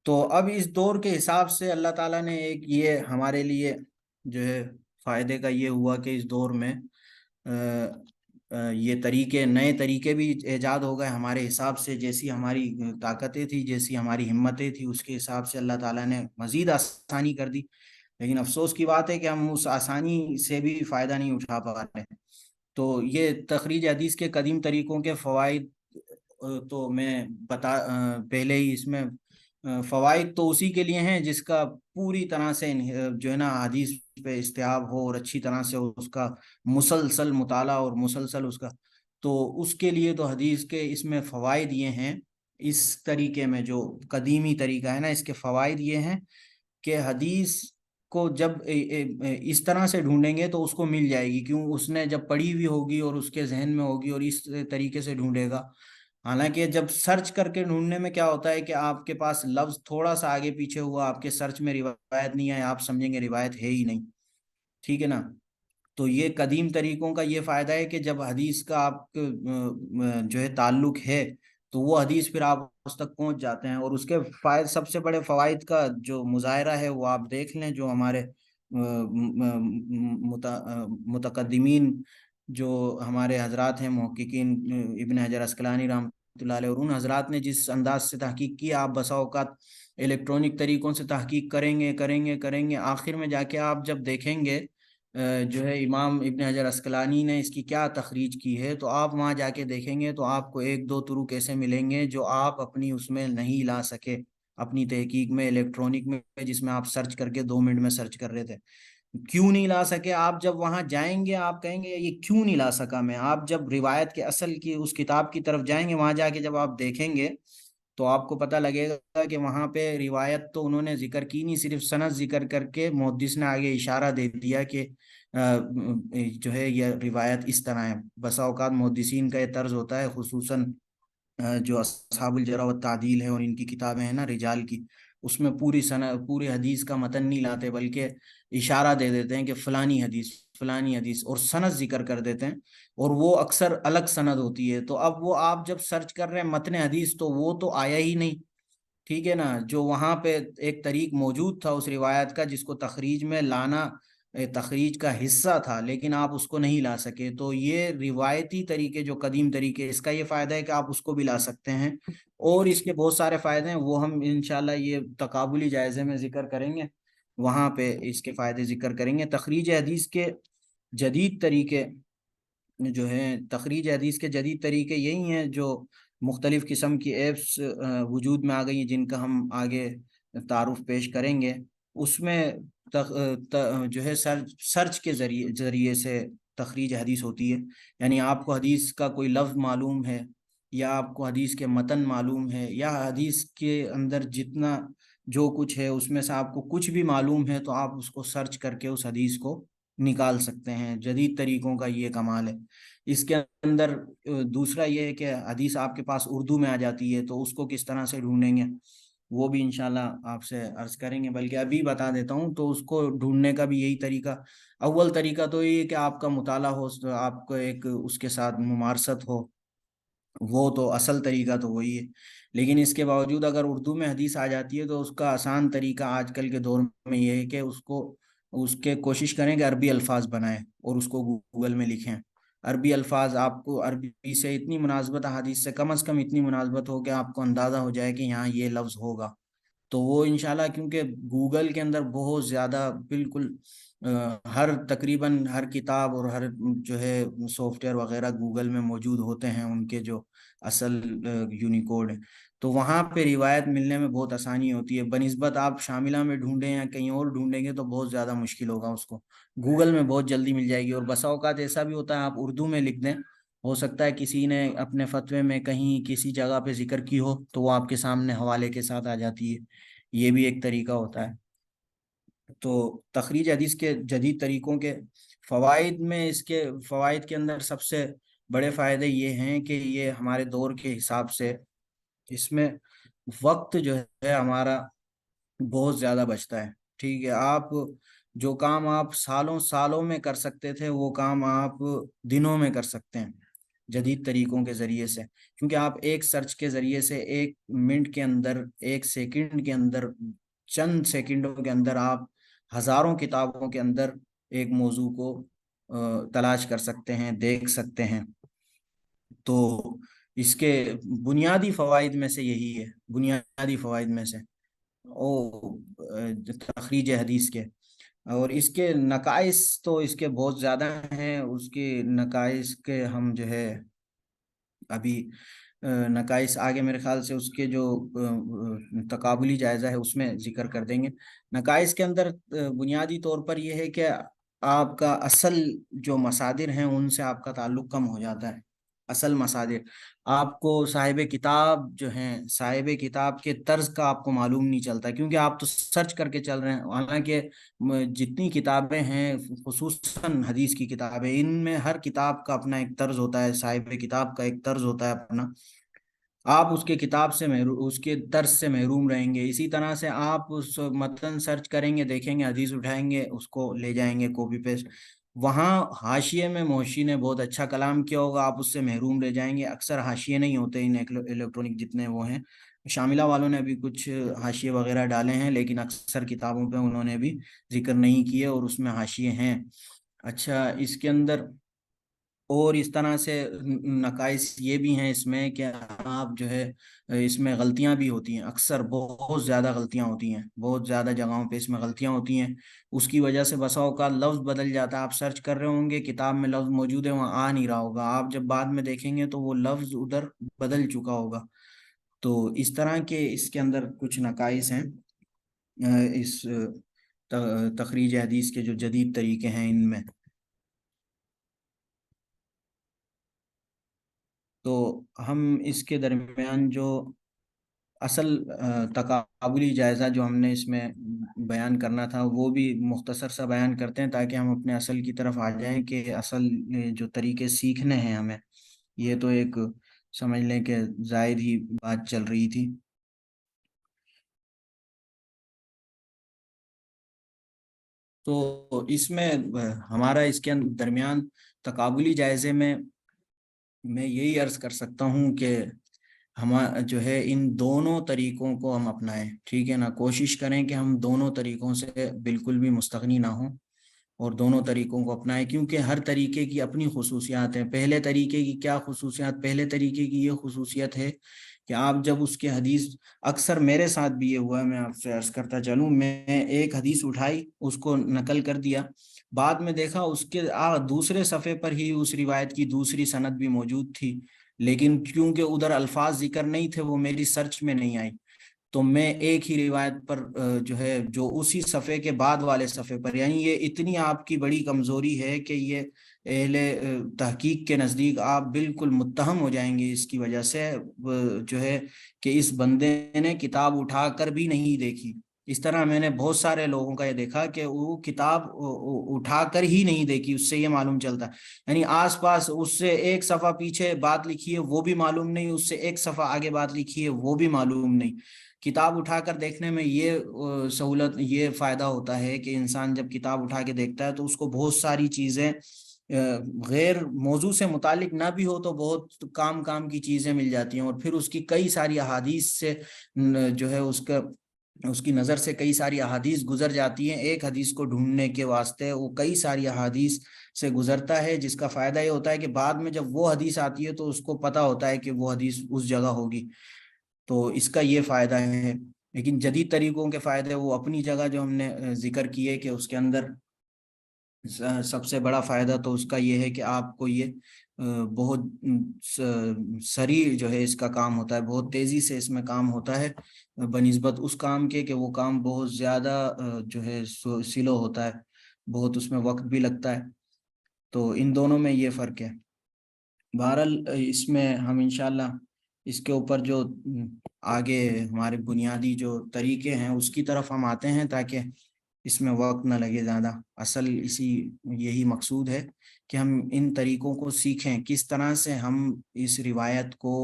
تو اب اس دور کے حساب سے اللہ تعالیٰ نے ایک یہ ہمارے لیے جو ہے فائدے کا یہ ہوا کہ اس دور میں یہ طریقے، نئے طریقے بھی ایجاد ہو گئے ہمارے حساب سے، جیسی ہماری طاقتیں تھی، جیسی ہماری ہمتیں تھی، اس کے حساب سے اللہ تعالیٰ نے مزید آسانی کر دی۔ لیکن افسوس کی بات ہے کہ ہم اس آسانی سے بھی فائدہ نہیں اٹھا پا رہے ہیں۔ تو یہ تخریج حدیث کے قدیم طریقوں کے فوائد تو میں پہلے ہی اس میں فوائد تو اسی کے لیے ہیں جس کا پوری طرح سے جو ہے نا حدیث پہ استیاب ہو، اور اچھی طرح سے اس کا مسلسل مطالعہ اور مسلسل اس کا، تو اس کے لیے تو حدیث کے اس میں فوائد یہ ہیں، اس طریقے میں جو قدیمی طریقہ ہے نا، اس کے فوائد یہ ہیں کہ حدیث کو جب اس طرح سے ڈھونڈیں گے تو اس کو مل جائے گی، کیوں؟ اس نے جب پڑھی ہوئی ہوگی اور اس کے ذہن میں ہوگی اور اس طریقے سے ڈھونڈے گا۔ حالانکہ جب سرچ کر کے ڈھونڈنے میں کیا ہوتا ہے کہ آپ کے پاس لفظ تھوڑا سا آگے پیچھے ہوا، آپ کے سرچ میں روایت نہیں ہے، آپ سمجھیں گے روایت ہے ہی نہیں، ٹھیک ہے نا؟ تو یہ قدیم طریقوں کا یہ فائدہ ہے کہ جب حدیث کا آپ جو ہے تعلق ہے تو وہ حدیث پھر آپ اس تک پہنچ جاتے ہیں۔ اور اس کے فائد، سب سے بڑے فوائد کا جو مظاہرہ ہے وہ آپ دیکھ لیں، جو ہمارے متقدمین جو ہمارے حضرات ہیں محققین، ابن حجر عسقلانی رحمۃ اللہ علیہ، اور ان حضرات نے جس انداز سے تحقیق کی، آپ بسا اوقات الیکٹرانک طریقوں سے تحقیق کریں گے، آخر میں جا کے آپ جب دیکھیں گے جو ہے امام ابن حجر عسقلانی نے اس کی کیا تخریج کی ہے، تو آپ وہاں جا کے دیکھیں گے تو آپ کو ایک دو طرق ایسے ملیں گے جو آپ اپنی اس میں نہیں لا سکے، اپنی تحقیق میں الیکٹرانک میں، جس میں آپ سرچ کر کے 2 منٹ میں سرچ کر رہے تھے، کیوں نہیں لا سکے؟ آپ جب وہاں جائیں گے آپ کہیں گے یہ کیوں نہیں لا سکا میں۔ آپ جب روایت کے اصل کی اس کتاب کی طرف جائیں گے، وہاں جا کے جب آپ دیکھیں گے تو آپ کو پتہ لگے گا کہ وہاں پہ روایت تو انہوں نے ذکر کی نہیں، صرف سند ذکر کر کے محدث نے آگے اشارہ دے دیا کہ جو ہے یہ روایت اس طرح ہے۔ بسا اوقات محدثین کا یہ طرز ہوتا ہے، خصوصاً جو اصحاب الجرح والتعدیل ہے اور ان کی کتابیں ہیں نا رجال کی، اس میں پوری پوری حدیث کا متن نہیں لاتے، بلکہ اشارہ دے دیتے ہیں کہ فلانی حدیث فلانی حدیث، اور سند ذکر کر دیتے ہیں، اور وہ اکثر الگ سند ہوتی ہے۔ تو اب وہ آپ جب سرچ کر رہے ہیں متن حدیث تو وہ تو آیا ہی نہیں، ٹھیک ہے نا؟ جو وہاں پہ ایک طریق موجود تھا اس روایت کا جس کو تخریج میں لانا تخریج کا حصہ تھا، لیکن آپ اس کو نہیں لا سکے، تو یہ روایتی طریقے جو قدیم طریقے، اس کا یہ فائدہ ہے کہ آپ اس کو بھی لا سکتے ہیں، اور اس کے بہت سارے فائدے ہیں، وہ ہم انشاءاللہ یہ تقابلی جائزے میں ذکر کریں گے، وہاں پہ اس کے فائدے ذکر کریں گے۔ تخریج حدیث کے جدید طریقے جو ہیں، تخریج حدیث کے جدید طریقے یہی ہیں جو مختلف قسم کی ایپس وجود میں آ گئی ہیں، جن کا ہم آگے تعارف پیش کریں گے۔ اس میں جو ہے سرچ کے ذریعے سے تخریج حدیث ہوتی ہے، یعنی آپ کو حدیث کا کوئی لفظ معلوم ہے، یا آپ کو حدیث کے متن معلوم ہے، یا حدیث کے اندر جتنا جو کچھ ہے اس میں سے آپ کو کچھ بھی معلوم ہے، تو آپ اس کو سرچ کر کے اس حدیث کو نکال سکتے ہیں۔ جدید طریقوں کا یہ کمال ہے۔ اس کے اندر دوسرا یہ ہے کہ حدیث آپ کے پاس اردو میں آ جاتی ہے، تو اس کو کس طرح سے ڈھونڈیں گے وہ بھی انشاءاللہ آپ سے عرض کریں گے، بلکہ ابھی بتا دیتا ہوں۔ تو اس کو ڈھونڈنے کا بھی یہی طریقہ، اول طریقہ تو یہ ہے کہ آپ کا مطالعہ ہو، آپ کو ایک اس کے ساتھ ممارست ہو، وہ تو اصل طریقہ تو وہی ہے، لیکن اس کے باوجود اگر اردو میں حدیث آ جاتی ہے تو اس کا آسان طریقہ آج کل کے دور میں یہ ہے کہ اس کے کوشش کریں کہ عربی الفاظ بنائیں اور اس کو گوگل میں لکھیں۔ عربی الفاظ، آپ کو عربی سے اتنی مناسبت، حدیث سے کم از کم اتنی مناسبت ہو کہ آپ کو اندازہ ہو جائے کہ یہاں یہ لفظ ہوگا، تو وہ انشاءاللہ، کیونکہ گوگل کے اندر بہت زیادہ بالکل ہر تقریباً ہر کتاب اور ہر جو ہے سافٹ ویئر وغیرہ گوگل میں موجود ہوتے ہیں، ان کے جو اصل یونیکوڈ ہیں، تو وہاں پہ روایت ملنے میں بہت آسانی ہوتی ہے، بنسبت آپ شاملہ میں ڈھونڈیں یا کہیں اور ڈھونڈیں گے تو بہت زیادہ مشکل ہوگا، اس کو گوگل میں بہت جلدی مل جائے گی۔ اور بسا اوقات ایسا بھی ہوتا ہے آپ اردو میں لکھ دیں، ہو سکتا ہے کسی نے اپنے فتوے میں کہیں کسی جگہ پہ ذکر کی ہو تو وہ آپ کے سامنے حوالے کے ساتھ آ جاتی ہے، یہ بھی ایک طریقہ ہوتا ہے۔ تو تخریج حدیث کے جدید طریقوں کے فوائد میں، اس کے فوائد کے اندر سب سے بڑے فائدے یہ ہیں کہ یہ ہمارے دور کے حساب سے اس میں وقت جو ہے ہمارا بہت زیادہ بچتا ہے، ٹھیک ہے؟ آپ جو کام آپ سالوں سالوں میں کر سکتے تھے وہ کام آپ دنوں میں کر سکتے ہیں جدید طریقوں کے ذریعے سے، کیونکہ آپ ایک سرچ کے ذریعے سے 1 منٹ کے اندر، 1 سیکنڈ کے اندر، چند سیکنڈوں کے اندر آپ ہزاروں کتابوں کے اندر ایک موضوع کو تلاش کر سکتے ہیں، دیکھ سکتے ہیں۔ تو اس کے بنیادی فوائد میں سے یہی ہے، بنیادی فوائد میں سے او تخریج حدیث کے۔ اور اس کے نقائص تو اس کے بہت زیادہ ہیں، اس کے نقائص کے ہم جو ہے ابھی نقائص آگے میرے خیال سے اس کے جو تقابلی جائزہ ہے اس میں ذکر کر دیں گے۔ نقائص کے اندر بنیادی طور پر یہ ہے کہ آپ کا اصل جو مصادر ہیں ان سے آپ کا تعلق کم ہو جاتا ہے۔ اصل مصادر، آپ کو صاحب کتاب جو ہیں، صاحب کتاب کے طرز کا آپ کو معلوم نہیں چلتا، کیونکہ آپ تو سرچ کر کے چل رہے ہیں، حالانکہ جتنی کتابیں ہیں خصوصاً حدیث کی کتابیں، ان میں ہر کتاب کا اپنا ایک طرز ہوتا ہے، صاحب کتاب کا ایک طرز ہوتا ہے اپنا، آپ اس کے کتاب سے اس کے طرز سے محروم رہیں گے۔ اسی طرح سے آپ اس متن سرچ کریں گے، دیکھیں گے، حدیث اٹھائیں گے، اس کو لے جائیں گے کاپی پیسٹ، وہاں حاشیے میں محشی نے بہت اچھا کلام کیا ہوگا، آپ اس سے محروم رہ جائیں گے۔ اکثر حاشیے نہیں ہوتے ان الیکٹرانک جتنے وہ ہیں، شاملہ والوں نے بھی کچھ حاشیے وغیرہ ڈالے ہیں، لیکن اکثر کتابوں پہ انہوں نے بھی ذکر نہیں کیے اور اس میں حاشیے ہیں۔ اچھا، اس کے اندر اور اس طرح سے نقائص یہ بھی ہیں اس میں کہ آپ جو ہے اس میں غلطیاں بھی ہوتی ہیں، اکثر بہت زیادہ غلطیاں ہوتی ہیں، بہت زیادہ جگہوں پہ اس میں غلطیاں ہوتی ہیں۔ اس کی وجہ سے بسا اوقات لفظ بدل جاتا ہے، آپ سرچ کر رہے ہوں گے کتاب میں لفظ موجود ہے وہاں آ نہیں رہا ہوگا، آپ جب بعد میں دیکھیں گے تو وہ لفظ ادھر بدل چکا ہوگا۔ تو اس طرح کے اس کے اندر کچھ نقائص ہیں اس تخریج حدیث کے جو جدید طریقے ہیں ان میں۔ تو ہم اس کے درمیان جو اصل تقابلی جائزہ جو ہم نے اس میں بیان کرنا تھا وہ بھی مختصر سا بیان کرتے ہیں تاکہ ہم اپنے اصل کی طرف آ جائیں کہ اصل جو طریقے سیکھنے ہیں ہمیں، یہ تو ایک سمجھ لیں کہ زائد ہی بات چل رہی تھی۔ تو اس میں ہمارا اس کے درمیان تقابلی جائزے میں یہی عرض کر سکتا ہوں کہ ہم جو ہے ان دونوں طریقوں کو ہم اپنائیں، ٹھیک ہے نا، کوشش کریں کہ ہم دونوں طریقوں سے بالکل بھی مستغنی نہ ہوں اور دونوں طریقوں کو اپنائیں، کیونکہ ہر طریقے کی اپنی خصوصیات ہیں۔ پہلے طریقے کی کیا خصوصیات؟ پہلے طریقے کی یہ خصوصیت ہے کہ آپ جب اس کے حدیث، اکثر میرے ساتھ بھی یہ ہوا ہے، میں آپ سے عرض کرتا چلوں، میں ایک حدیث اٹھائی، اس کو نقل کر دیا، بعد میں دیکھا اس کے دوسرے صفحے پر ہی اس روایت کی دوسری سند بھی موجود تھی، لیکن کیونکہ ادھر الفاظ ذکر نہیں تھے وہ میری سرچ میں نہیں آئی، تو میں ایک ہی روایت پر جو ہے جو اسی صفحے کے بعد والے صفحے پر، یعنی یہ اتنی آپ کی بڑی کمزوری ہے کہ یہ اہل تحقیق کے نزدیک آپ بالکل متہم ہو جائیں گے اس کی وجہ سے، جو ہے کہ اس بندے نے کتاب اٹھا کر بھی نہیں دیکھی۔ اس طرح میں نے بہت سارے لوگوں کا یہ دیکھا کہ وہ کتاب اٹھا کر ہی نہیں دیکھی، اس سے یہ معلوم چلتا ہے یعنی آس پاس اس سے ایک صفحہ پیچھے بات لکھی ہے وہ بھی معلوم نہیں، اس سے ایک صفحہ آگے بات لکھی ہے وہ بھی معلوم نہیں۔ کتاب اٹھا کر دیکھنے میں یہ سہولت، یہ فائدہ ہوتا ہے کہ انسان جب کتاب اٹھا کے دیکھتا ہے تو اس کو بہت ساری چیزیں غیر موضوع سے متعلق نہ بھی ہو تو بہت کام کام کی چیزیں مل جاتی ہیں، اور پھر اس کی کئی ساری احادیث سے جو ہے اس کی نظر سے کئی ساری احادیث گزر جاتی ہیں، ایک حدیث کو ڈھونڈنے کے واسطے وہ کئی ساری احادیث سے گزرتا ہے، جس کا فائدہ یہ ہوتا ہے کہ بعد میں جب وہ حدیث آتی ہے تو اس کو پتہ ہوتا ہے کہ وہ حدیث اس جگہ ہوگی، تو اس کا یہ فائدہ ہے۔ لیکن جدید طریقوں کے فائدے وہ اپنی جگہ جو ہم نے ذکر کیے کہ اس کے اندر سب سے بڑا فائدہ تو اس کا یہ ہے کہ آپ کو یہ بہت سریع جو ہے اس کا کام ہوتا ہے، بہت تیزی سے اس میں کام ہوتا ہے بنسبت اس کام کے کہ وہ کام بہت زیادہ جو ہے سلو ہوتا ہے، بہت اس میں وقت بھی لگتا ہے۔ تو ان دونوں میں یہ فرق ہے۔ بہرحال اس میں ہم انشاءاللہ اس کے اوپر جو آگے ہمارے بنیادی جو طریقے ہیں اس کی طرف ہم آتے ہیں تاکہ اس میں وقت نہ لگے زیادہ۔ اصل یہی مقصود ہے کہ ہم ان طریقوں کو سیکھیں، کس طرح سے ہم اس روایت کو،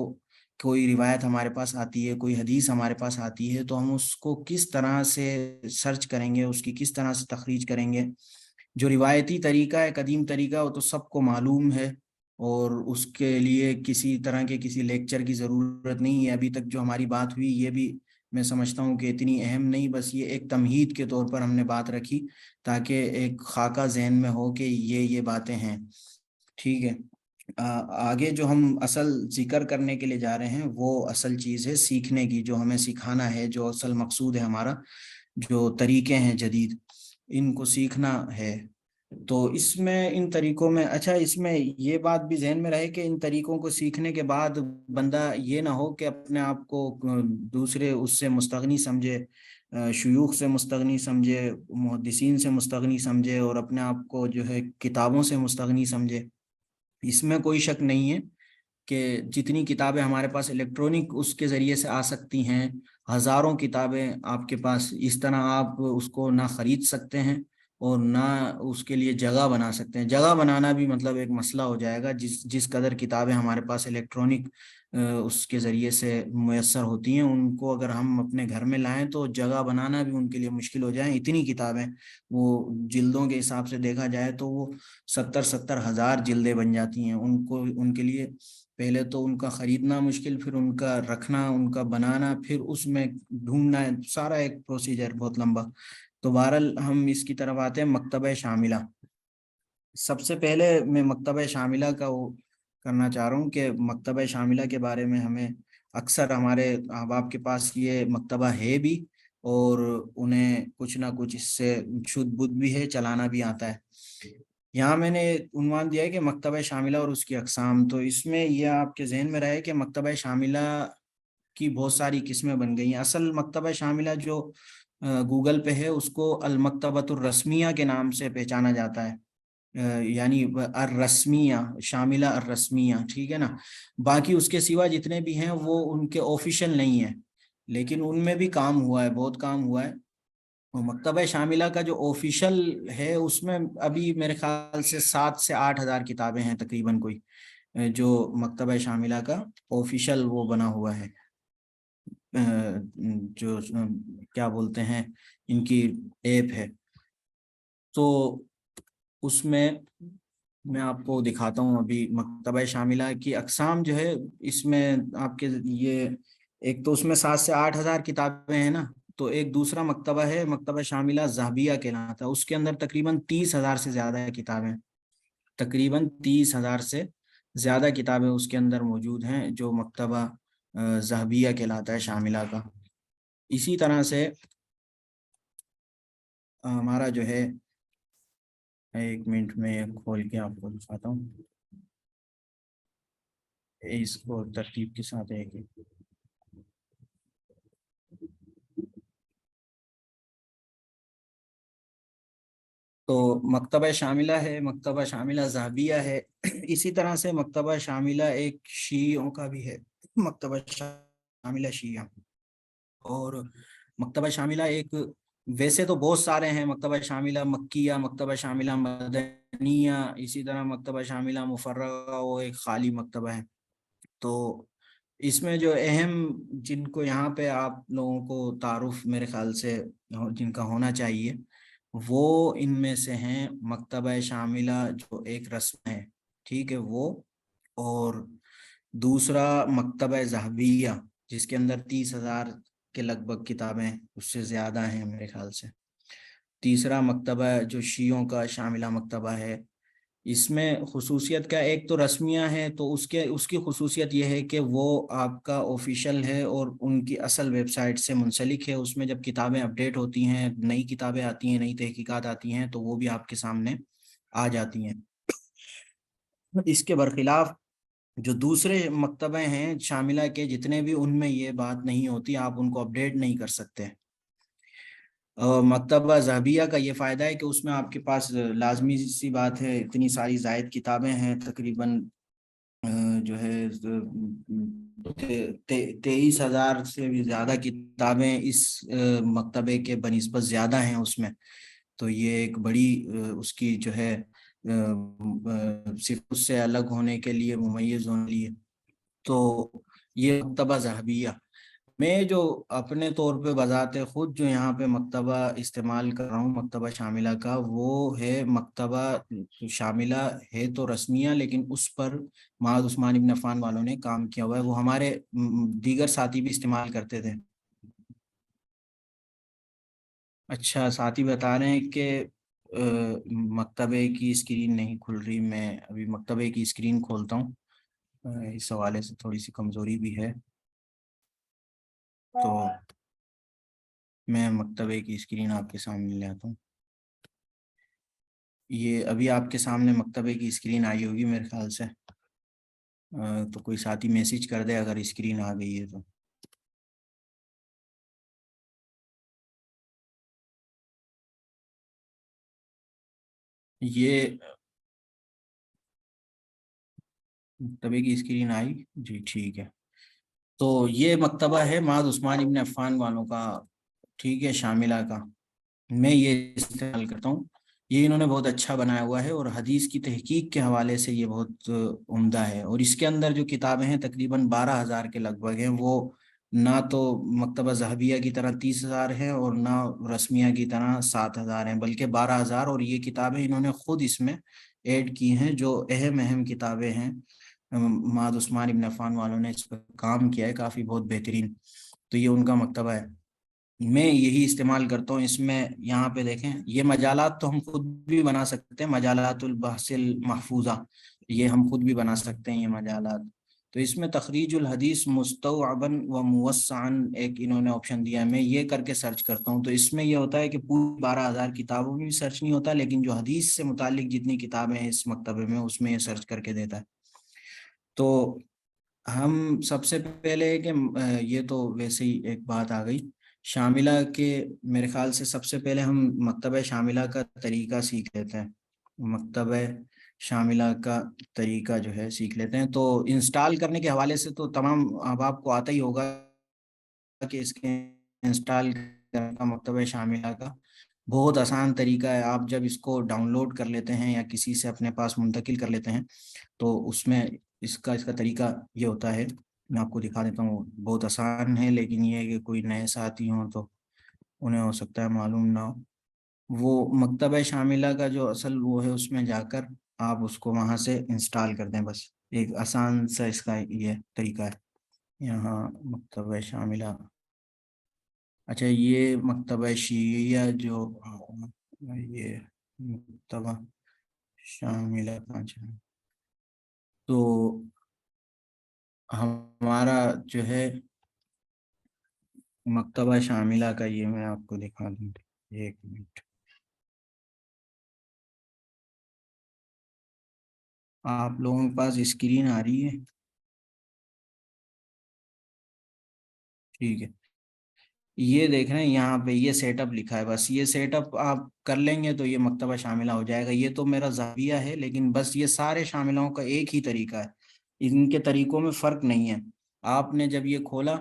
کوئی روایت ہمارے پاس آتی ہے، کوئی حدیث ہمارے پاس آتی ہے تو ہم اس کو کس طرح سے سرچ کریں گے، اس کی کس طرح سے تخریج کریں گے۔ جو روایتی طریقہ ہے، قدیم طریقہ، وہ تو سب کو معلوم ہے اور اس کے لیے کسی طرح کے کسی لیکچر کی ضرورت نہیں ہے۔ ابھی تک جو ہماری بات ہوئی یہ بھی میں سمجھتا ہوں کہ اتنی اہم نہیں، بس یہ ایک تمہید کے طور پر ہم نے بات رکھی تاکہ ایک خاکہ ذہن میں ہو کہ یہ باتیں ہیں، ٹھیک ہے۔ آگے جو ہم اصل ذکر کرنے کے لیے جا رہے ہیں وہ اصل چیز ہے سیکھنے کی، جو ہمیں سکھانا ہے، جو اصل مقصود ہے ہمارا، جو طریقے ہیں جدید، ان کو سیکھنا ہے۔ تو اس میں ان طریقوں میں، اچھا اس میں یہ بات بھی ذہن میں رہے کہ ان طریقوں کو سیکھنے کے بعد بندہ یہ نہ ہو کہ اپنے آپ کو دوسرے اس سے مستغنی سمجھے، شیوخ سے مستغنی سمجھے، محدثین سے مستغنی سمجھے اور اپنے آپ کو جو ہے کتابوں سے مستغنی سمجھے۔ اس میں کوئی شک نہیں ہے کہ جتنی کتابیں ہمارے پاس الیکٹرونک اس کے ذریعے سے آ سکتی ہیں، ہزاروں کتابیں آپ کے پاس، اس طرح آپ اس کو نہ خرید سکتے ہیں اور نہ اس کے لیے جگہ بنا سکتے ہیں۔ جگہ بنانا بھی مطلب ایک مسئلہ ہو جائے گا، جس قدر کتابیں ہمارے پاس الیکٹرونک اس کے ذریعے سے میسر ہوتی ہیں، ان کو اگر ہم اپنے گھر میں لائیں تو جگہ بنانا بھی ان کے لیے مشکل ہو جائے۔ اتنی کتابیں، وہ جلدوں کے حساب سے دیکھا جائے تو وہ 70,000 جلدیں بن جاتی ہیں، ان کے لیے پہلے تو ان کا خریدنا مشکل، پھر ان کا رکھنا، ان کا بنانا، پھر اس میں ڈھونڈنا، سارا ایک پروسیجر بہت لمبا۔ تو بہرحال ہم اس کی طرف آتے ہیں مکتبہ شاملہ۔ سب سے پہلے میں مکتبہ شاملہ کا وہ کرنا چاہ رہا ہوں کہ مکتبہ شاملہ کے بارے میں ہمیں اکثر ہمارے احباب کے پاس یہ مکتبہ ہے بھی، اور انہیں کچھ نہ کچھ اس سے شدھ بدھ بھی ہے، چلانا بھی آتا ہے۔ یہاں میں نے عنوان دیا ہے کہ مکتبہ شاملہ اور اس کی اقسام، تو اس میں یہ آپ کے ذہن میں رہے کہ مکتبہ شاملہ کی بہت ساری قسمیں بن گئی ہیں۔ اصل مکتبہ شاملہ جو گوگل پہ ہے اس کو المکتبۃ الرسمیہ کے نام سے پہچانا جاتا ہے، یعنی الرسمیہ، شاملہ الرسمیہ، ٹھیک ہے نا۔ باقی اس کے سوا جتنے بھی ہیں وہ ان کے آفیشیل نہیں ہیں، لیکن ان میں بھی کام ہوا ہے، بہت کام ہوا ہے۔ اور مکتبہ شاملہ کا جو آفیشیل ہے اس میں ابھی میرے خیال سے 7 سے 8 ہزار کتابیں ہیں تقریباً، کوئی جو مکتبہ شاملہ کا آفیشیل وہ بنا ہوا ہے، جو کیا بولتے ہیں ان کی ایپ ہے۔ تو اس میں آپ کو دکھاتا ہوں ابھی مکتبہ شاملہ کی اقسام جو ہے اس میں آپ کے یہ ایک تو اس میں 7 سے 8 ہزار کتابیں ہیں نا، تو ایک دوسرا مکتبہ ہے مکتبہ شاملہ ذہبیہ کہلاتا ہے، اس کے اندر تقریباً 30 ہزار سے زیادہ کتابیں، تقریباً 30 ہزار سے زیادہ کتابیں اس کے اندر موجود ہیں، جو مکتبہ ذہبیہ کہلاتا ہے شاملہ کا۔ اسی طرح سے ہمارا جو ہے، ایک منٹ میں کھول کے آپ کو دکھاتا ہوں اس کو ترتیب کے ساتھ ہے کہ تو مکتبہ شاملہ ہے، مکتبہ شاملہ ذہبیہ ہے۔ اسی طرح سے مکتبہ شاملہ ایک شیعوں کا بھی ہے، مکتبہ شاملہ شیعہ، اور مکتبہ شاملہ ایک، ویسے تو بہت سارے ہیں، مکتبہ شاملہ مکیہ، مکتبہ شاملہ مدنیہ، اسی طرح مکتبہ شاملہ مفرغہ وہ ایک خالی مکتبہ ہے۔ تو اس میں جو اہم جن کو یہاں پہ آپ لوگوں کو تعارف میرے خیال سے جن کا ہونا چاہیے، وہ ان میں سے ہیں مکتبہ شاملہ جو ایک رسم ہے، ٹھیک ہے وہ، اور دوسرا مکتبہ ذہبیہ جس کے اندر 30 ہزار کے لگ بھگ کتابیں، اس سے زیادہ ہیں میرے خیال سے۔ تیسرا مکتبہ جو شیعوں کا شاملہ مکتبہ ہے، اس میں خصوصیت کا ایک تو رسمیہ ہے، تو اس کی خصوصیت یہ ہے کہ وہ آپ کا آفیشیل ہے اور ان کی اصل ویب سائٹ سے منسلک ہے، اس میں جب کتابیں اپڈیٹ ہوتی ہیں، نئی کتابیں آتی ہیں، نئی تحقیقات آتی ہیں، تو وہ بھی آپ کے سامنے آ جاتی ہیں۔ اس کے برخلاف جو دوسرے مکتبہ ہیں شاملہ کے جتنے بھی، ان میں یہ بات نہیں ہوتی، آپ ان کو اپڈیٹ نہیں کر سکتے۔ مکتبہ ذہبیہ کا یہ فائدہ ہے کہ اس میں آپ کے پاس لازمی سی بات ہے اتنی ساری زائد کتابیں ہیں، تقریباً جو ہے 23 ہزار سے بھی زیادہ کتابیں اس مکتبے کے بنسبت زیادہ ہیں اس میں، تو یہ ایک بڑی اس کی جو ہے صرف اس سے الگ ہونے کے لیے، ممیز ہونے کے لیے، تو یہ مکتبہ ذہبیہ۔ میں جو اپنے طور پہ بذات خود جو یہاں پہ مکتبہ استعمال کر رہا ہوں مکتبہ شاملہ کا، وہ ہے مکتبہ شاملہ ہے تو رسمیہ، لیکن اس پر معاذ عثمان ابن عفان والوں نے کام کیا ہوا ہے، وہ ہمارے دیگر ساتھی بھی استعمال کرتے تھے۔ اچھا، ساتھی بتا رہے ہیں کہ مکتبے کی اسکرین نہیں کھل رہی، میں ابھی مکتبے کی اسکرین کھولتا ہوں، اس حوالے سے تھوڑی سی کمزوری بھی ہے، تو میں مکتبے کی اسکرین آپ کے سامنے لے آتا ہوں۔ یہ ابھی آپ کے سامنے مکتبے کی اسکرین آئی ہوگی میرے خیال سے، تو کوئی ساتھی میسج کر دے اگر اسکرین آ گئی ہے تو۔ یہ مکتبے کی اسکرین آئی جی، ٹھیک ہے۔ تو یہ مکتبہ ہے معاذ عثمان ابن عفان والوں کا، ٹھیک ہے، شاملہ کا، میں یہ استعمال کرتا ہوں۔ یہ انہوں نے بہت اچھا بنایا ہوا ہے، اور حدیث کی تحقیق کے حوالے سے یہ بہت عمدہ ہے، اور اس کے اندر جو کتابیں ہیں تقریباً 12 ہزار کے لگ بھگ ہیں، وہ نہ تو مکتبہ ذہبیہ کی طرح 30 ہزار ہیں اور نہ رسمیہ کی طرح 7 ہزار ہیں، بلکہ 12 ہزار، اور یہ کتابیں انہوں نے خود اس میں ایڈ کی ہیں جو اہم اہم کتابیں ہیں، معاذ عثمان ابن عفان والوں نے اس پر کام کیا ہے کافی، بہت بہترین، تو یہ ان کا مکتبہ ہے۔ میں یہی استعمال کرتا ہوں اس میں. یہاں پہ دیکھیں یہ مجالات تو ہم خود بھی بنا سکتے ہیں، مجالات البحث المحفوظہ، یہ ہم خود بھی بنا سکتے ہیں یہ مجالات. تو اس میں تخریج الحدیث مستوعبا و موسعا ایک انہوں نے آپشن دیا ہے. میں یہ کر کے سرچ کرتا ہوں تو اس میں یہ ہوتا ہے کہ پوری 12,000 کتابوں میں بھی سرچ نہیں ہوتا، لیکن جو حدیث سے متعلق جتنی کتابیں ہیں اس مکتبے میں اس میں یہ سرچ کر کے دیتا ہے. تو ہم سب سے پہلے کہ یہ تو ویسے ہی ایک بات آ گئی شاملہ کے. میرے خیال سے سب سے پہلے ہم مکتبہ شاملہ کا طریقہ سیکھ لیتے ہیں. مکتبہ شاملہ کا طریقہ جو ہے سیکھ لیتے ہیں. تو انسٹال کرنے کے حوالے سے تو تمام اب آپ کو آتا ہی ہوگا کہ اس کے انسٹال کرنے کا مکتبہ شاملہ کا بہت آسان طریقہ ہے. آپ جب اس کو ڈاؤن لوڈ کر لیتے ہیں یا کسی سے اپنے پاس منتقل کر لیتے ہیں تو اس میں اس کا طریقہ یہ ہوتا ہے. میں آپ کو دکھا دیتا ہوں. بہت آسان ہے، لیکن یہ ہے کہ کوئی نئے ساتھی ہوں تو انہیں ہو سکتا ہے معلوم نہ ہو. وہ مکتبہ شاملہ کا جو اصل وہ ہے اس میں جا کر آپ اس کو وہاں سے انسٹال کر دیں. بس ایک آسان سا اس کا یہ طریقہ ہے. یہاں مکتبہ شاملہ. اچھا یہ مکتبہ شیعہ جو یہ مکتبہ شاملہ اچھا تو ہمارا جو ہے مکتبہ شاملہ کا یہ میں آپ کو دکھا دوں. ایک منٹ. آپ لوگوں کے پاس اسکرین آ رہی ہے؟ ٹھیک ہے. یہ دیکھ رہے ہیں یہاں پہ یہ سیٹ اپ لکھا ہے. بس یہ سیٹ اپ آپ کر لیں گے تو یہ مکتبہ شاملہ ہو جائے گا. یہ تو میرا زاویہ ہے، لیکن بس یہ سارے شاملوں کا ایک ہی طریقہ ہے، ان کے طریقوں میں فرق نہیں ہے. آپ نے جب یہ کھولا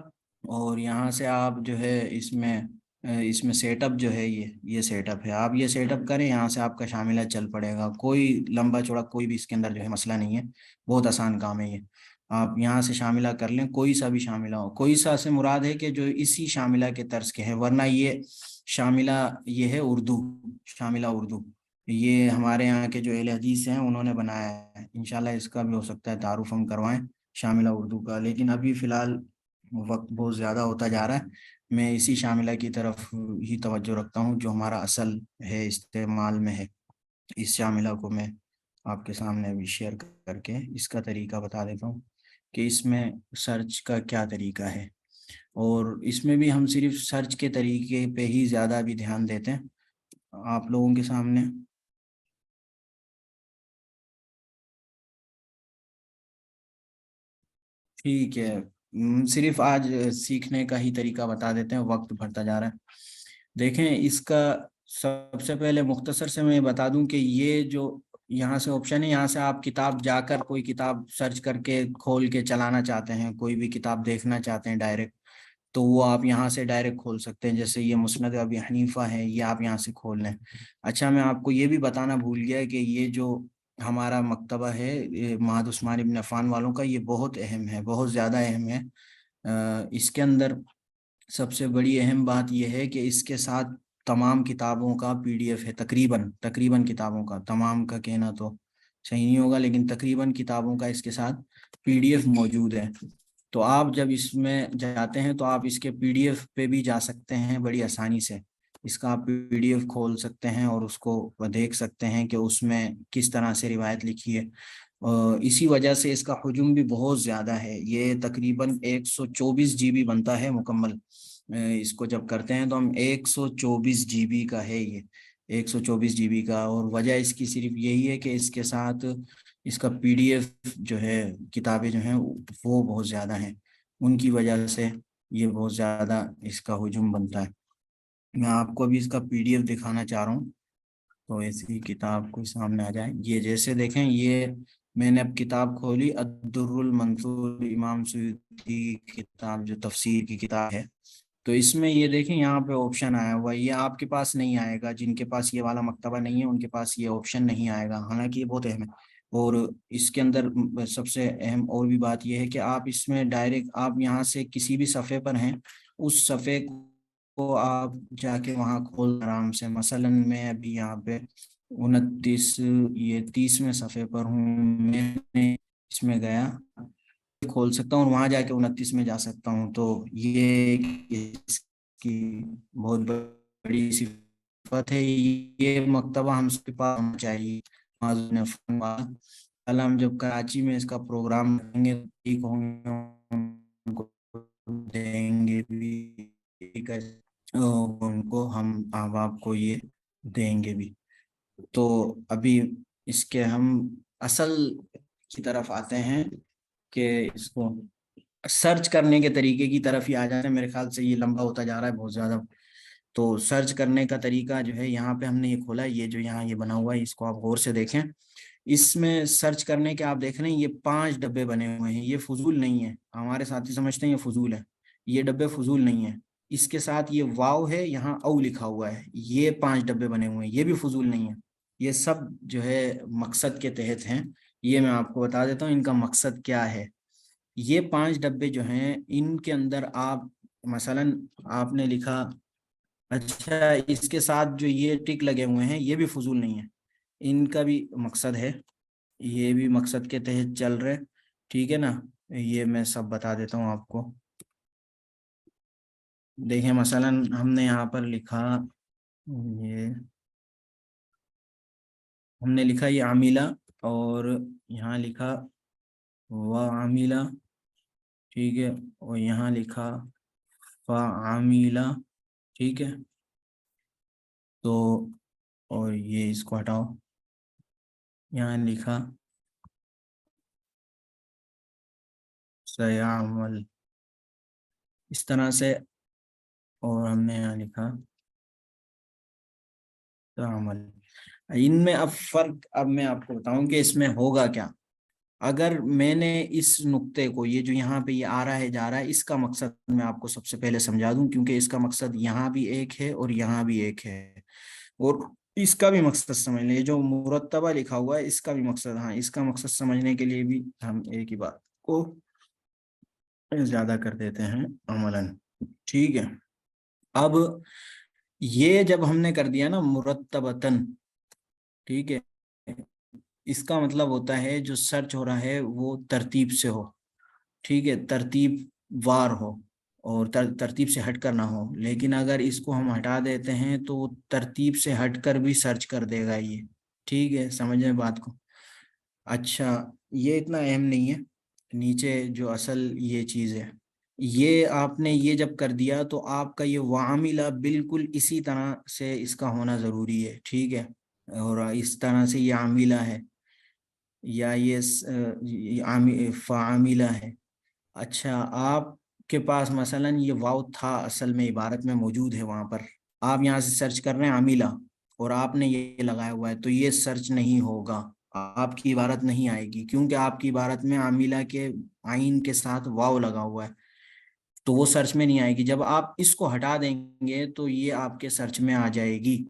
اور یہاں سے آپ جو ہے اس میں سیٹ اپ جو ہے یہ سیٹ اپ ہے. آپ یہ سیٹ اپ کریں، یہاں سے آپ کا شاملہ چل پڑے گا. کوئی لمبا چوڑا کوئی بھی اس کے اندر جو ہے مسئلہ نہیں ہے. بہت آسان کام ہے یہ. آپ یہاں سے شاملہ کر لیں، کوئی سا بھی شاملہ ہو. کوئی سا سے مراد ہے کہ جو اسی شاملہ کے طرز کے ہیں، ورنہ یہ شاملہ یہ ہے اردو. شاملہ اردو یہ ہمارے یہاں کے جو اہل حدیث ہیں انہوں نے بنایا ہے. انشاءاللہ اس کا بھی ہو سکتا ہے تعارف ہم کروائیں شاملہ اردو کا، لیکن ابھی فی الحال وقت بہت زیادہ ہوتا جا رہا ہے. میں اسی شاملہ کی طرف ہی توجہ رکھتا ہوں جو ہمارا اصل ہے استعمال میں ہے. اس شاملہ کو میں آپ کے سامنے بھی شیئر کر کے اس کا طریقہ بتا دیتا ہوں کہ اس میں سرچ کا کیا طریقہ ہے. اور اس میں بھی ہم صرف سرچ کے طریقے پہ ہی زیادہ بھی دھیان دیتے ہیں. آپ لوگوں کے سامنے ٹھیک ہے. صرف آج سیکھنے کا ہی طریقہ بتا دیتے ہیں، وقت بڑھتا جا رہا ہے. دیکھیں اس کا سب سے پہلے مختصر سے میں بتا دوں کہ یہ جو یہاں سے آپشن ہے، یہاں سے آپ کتاب جا کر کوئی کتاب سرچ کر کے کھول کے چلانا چاہتے ہیں، کوئی بھی کتاب دیکھنا چاہتے ہیں ڈائریکٹ، تو وہ آپ یہاں سے ڈائریکٹ کھول سکتے ہیں. جیسے یہ مسند ابی حنیفہ ہے، یہ آپ یہاں سے کھول لیں. اچھا میں آپ کو یہ بھی بتانا بھول گیا کہ یہ جو ہمارا مکتبہ ہے معہد عثمان ابن عفان والوں کا، یہ بہت اہم ہے، بہت زیادہ اہم ہے. اس کے اندر سب سے بڑی اہم بات یہ ہے کہ اس کے ساتھ تمام کتابوں کا پی ڈی ایف ہے. تقریباً کتابوں کا، تمام کا کہنا تو صحیح نہیں ہوگا، لیکن تقریباً کتابوں کا اس کے ساتھ پی ڈی ایف موجود ہے. تو آپ جب اس میں جاتے ہیں تو آپ اس کے پی ڈی ایف پہ بھی جا سکتے ہیں بڑی آسانی سے. اس کا آپ پی ڈی ایف کھول سکتے ہیں اور اس کو دیکھ سکتے ہیں کہ اس میں کس طرح سے روایت لکھی ہے. اسی وجہ سے اس کا حجم بھی بہت زیادہ ہے. یہ تقریباً 124 GB بنتا ہے مکمل. اس کو جب کرتے ہیں تو ہم 124 GB کا ہے یہ، 124 GB کا. اور وجہ اس کی صرف یہی ہے کہ اس کے ساتھ اس کا پی ڈی ایف جو ہے، کتابیں جو ہیں وہ بہت زیادہ ہیں، ان کی وجہ سے یہ بہت زیادہ اس کا حجم بنتا ہے. میں آپ کو ابھی اس کا پی ڈی ایف دکھانا چاہ رہا ہوں تو ایسی کتاب کو سامنے آ جائے. یہ جیسے دیکھیں، یہ میں نے اب کتاب کھولی، الدر المنثور، امام سیوطی کتاب جو تفسیر کی کتاب ہے. تو اس میں یہ دیکھیں یہاں پہ آپشن آیا ہوا ہے. یہ آپ کے پاس نہیں آئے گا، جن کے پاس یہ والا مکتبہ نہیں ہے ان کے پاس یہ آپشن نہیں آئے گا، حالانکہ یہ بہت اہم ہے. اور اس کے اندر سب سے اہم اور بھی بات یہ ہے کہ آپ اس میں ڈائریکٹ آپ یہاں سے کسی بھی صفحے پر ہیں، اس صفحے کو آپ جا کے وہاں کھول آرام سے. مثلا میں ابھی یہاں پہ 30ویں صفحے پر ہوں، میں نے اس میں گیا کھول سکتا ہوں اور وہاں جا کے 29 میں جا سکتا ہوں. تو یہ اس کی بہت بڑی صفت ہے، یہ مکتبہ ہم سب کے پاس ہونا چاہیے۔ معذور نے فرمایا کل ہم جب کراچی میں اس کا پروگرام کریں گے ٹھیک ہوں گے، ان کو دیں گے بھی، ان کو ہم احباب کو یہ دیں گے بھی۔ تو ابھی اس کے ہم اصل کی طرف آتے ہیں کہ اس کو سرچ کرنے کے طریقے کی طرف ہی آ جاتے ہیں۔ میرے خیال سے یہ لمبا ہوتا جا رہا ہے بہت زیادہ۔ تو سرچ کرنے کا طریقہ جو ہے یہاں پہ ہم نے یہ کھولا ہے، یہ جو یہاں یہ بنا ہوا ہے اس کو آپ غور سے دیکھیں۔ اس میں سرچ کرنے کے آپ دیکھ رہے ہیں یہ 5 ڈبے بنے ہوئے ہیں، یہ فضول نہیں ہے۔ ہمارے ساتھی سمجھتے ہیں یہ فضول ہے، یہ ڈبے فضول نہیں ہیں۔ اس کے ساتھ یہ واو ہے، یہاں او لکھا ہوا ہے، یہ 5 ڈبے بنے ہوئے ہیں، یہ بھی فضول نہیں ہے۔ یہ سب جو ہے مقصد کے تحت ہیں۔ یہ میں آپ کو بتا دیتا ہوں ان کا مقصد کیا ہے۔ یہ 5 ڈبے جو ہیں ان کے اندر آپ مثلا آپ نے لکھا، اچھا اس کے ساتھ جو یہ ٹک لگے ہوئے ہیں یہ بھی فضول نہیں ہے، ان کا بھی مقصد ہے، یہ بھی مقصد کے تحت چل رہے، ٹھیک ہے نا۔ یہ میں سب بتا دیتا ہوں آپ کو۔ دیکھیں مثلا ہم نے یہاں پر لکھا، یہ ہم نے لکھا یہ عاملہ، اور یہاں لکھا وعاملہ، ٹھیک ہے، اور یہاں لکھا فعاملہ، ٹھیک ہے۔ تو اور یہ اس کو ہٹاؤ، یہاں لکھا سیعمل، اس طرح سے، اور ہم نے یہاں لکھا تعمل۔ ان میں اب فرق اب میں آپ کو بتاؤں کہ اس میں ہوگا کیا۔ اگر میں نے اس نقطے کو، یہ جو یہاں پہ یہ آ رہا ہے جا رہا ہے، اس کا مقصد میں آپ کو سب سے پہلے سمجھا دوں، کیونکہ اس کا مقصد یہاں بھی ایک ہے اور یہاں بھی ایک ہے، اور اس کا بھی مقصد سمجھ لیں۔ یہ جو مرتبہ لکھا ہوا ہے اس کا بھی مقصد، ہاں اس کا مقصد سمجھنے کے لیے بھی ہم ایک ہی بات کو زیادہ کر دیتے ہیں عملاً، ٹھیک ہے۔ اب یہ جب ہم نے کر دیا نا مرتبتاً، ٹھیک ہے، اس کا مطلب ہوتا ہے جو سرچ ہو رہا ہے وہ ترتیب سے ہو، ٹھیک ہے، ترتیب وار ہو اور ترتیب سے ہٹ کر نہ ہو۔ لیکن اگر اس کو ہم ہٹا دیتے ہیں تو وہ ترتیب سے ہٹ کر بھی سرچ کر دے گا یہ، ٹھیک ہے، سمجھیں بات کو۔ اچھا یہ اتنا اہم نہیں ہے، نیچے جو اصل یہ چیز ہے، یہ آپ نے یہ جب کر دیا تو آپ کا یہ وعاملہ بالکل اسی طرح سے اس کا ہونا ضروری ہے، ٹھیک ہے، اور اس طرح سے یہ عاملہ ہے، یا یہ فعاملہ ہے۔ اچھا آپ کے پاس مثلا یہ واو تھا اصل میں عبارت میں موجود ہے وہاں پر، آپ یہاں سے سرچ کر رہے ہیں عاملہ اور آپ نے یہ لگایا ہوا ہے، تو یہ سرچ نہیں ہوگا، آپ کی عبارت نہیں آئے گی، کیونکہ آپ کی عبارت میں عاملہ کے عین کے ساتھ واو لگا ہوا ہے، تو وہ سرچ میں نہیں آئے گی۔ جب آپ اس کو ہٹا دیں گے تو یہ آپ کے سرچ میں آ جائے گی۔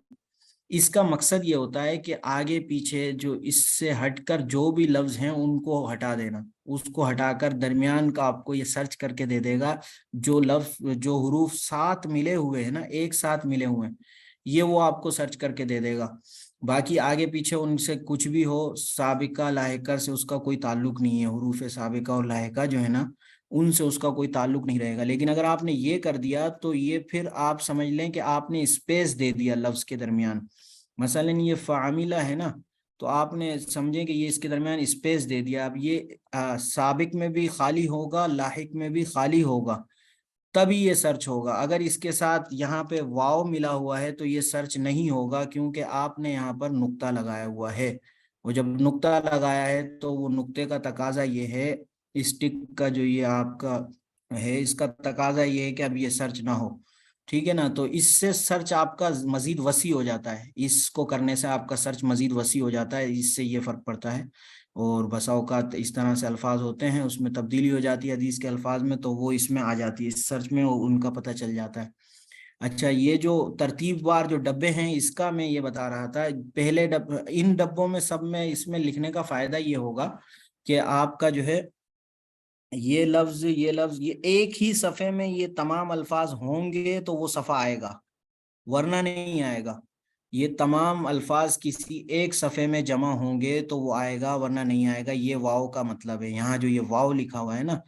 اس کا مقصد یہ ہوتا ہے کہ آگے پیچھے جو اس سے ہٹ کر جو بھی لفظ ہیں ان کو ہٹا دینا، اس کو ہٹا کر درمیان کا آپ کو یہ سرچ کر کے دے دے گا، جو لفظ جو حروف ساتھ ملے ہوئے ہیں نا، ایک ساتھ ملے ہوئے ہیں، یہ وہ آپ کو سرچ کر کے دے دے گا۔ باقی آگے پیچھے ان سے کچھ بھی ہو، سابقہ لاحقہ سے اس کا کوئی تعلق نہیں ہے، حروف سابقہ اور لاحقہ جو ہے نا ان سے اس کا کوئی تعلق نہیں رہے گا۔ لیکن اگر آپ نے یہ کر دیا تو یہ پھر آپ سمجھ لیں کہ آپ نے اسپیس دے دیا لفظ کے درمیان، مثلا یہ فعاملہ ہے نا، تو آپ نے سمجھیں کہ یہ اس کے درمیان اسپیس دے دیا، اب یہ سابق میں بھی خالی ہوگا، لاحق میں بھی خالی ہوگا، تبھی یہ سرچ ہوگا۔ اگر اس کے ساتھ یہاں پہ واو ملا ہوا ہے تو یہ سرچ نہیں ہوگا، کیونکہ آپ نے یہاں پر نقطہ لگایا ہوا ہے، وہ جب نقطہ لگایا ہے تو وہ نقطے کا تقاضا یہ ہے، اس ٹک کا جو یہ آپ کا ہے اس کا تقاضا یہ ہے کہ اب یہ سرچ نہ ہو، ٹھیک ہے نا۔ تو اس سے سرچ آپ کا مزید وسیع ہو جاتا ہے، اس کو کرنے سے آپ کا سرچ مزید وسیع ہو جاتا ہے، اس سے یہ فرق پڑتا ہے۔ اور بسا اوقات اس طرح سے الفاظ ہوتے ہیں اس میں تبدیلی ہو جاتی ہے حدیث کے الفاظ میں، تو وہ اس میں آ جاتی ہے، اس سرچ میں ان کا پتہ چل جاتا ہے۔ اچھا یہ جو ترتیب وار جو ڈبے ہیں اس کا میں یہ بتا رہا تھا، پہلے ان ڈبوں میں سب میں اس میں لکھنے کا فائدہ یہ ہوگا کہ آپ کا جو ہے یہ لفظ یہ ایک ہی صفحے میں یہ تمام الفاظ ہوں گے تو وہ صفحہ آئے گا، ورنہ نہیں آئے گا۔ یہ تمام الفاظ کسی ایک صفحے میں جمع ہوں گے تو وہ آئے گا، ورنہ نہیں آئے گا۔ یہ واو کا مطلب ہے، یہاں جو یہ واو لکھا ہوا ہے نا،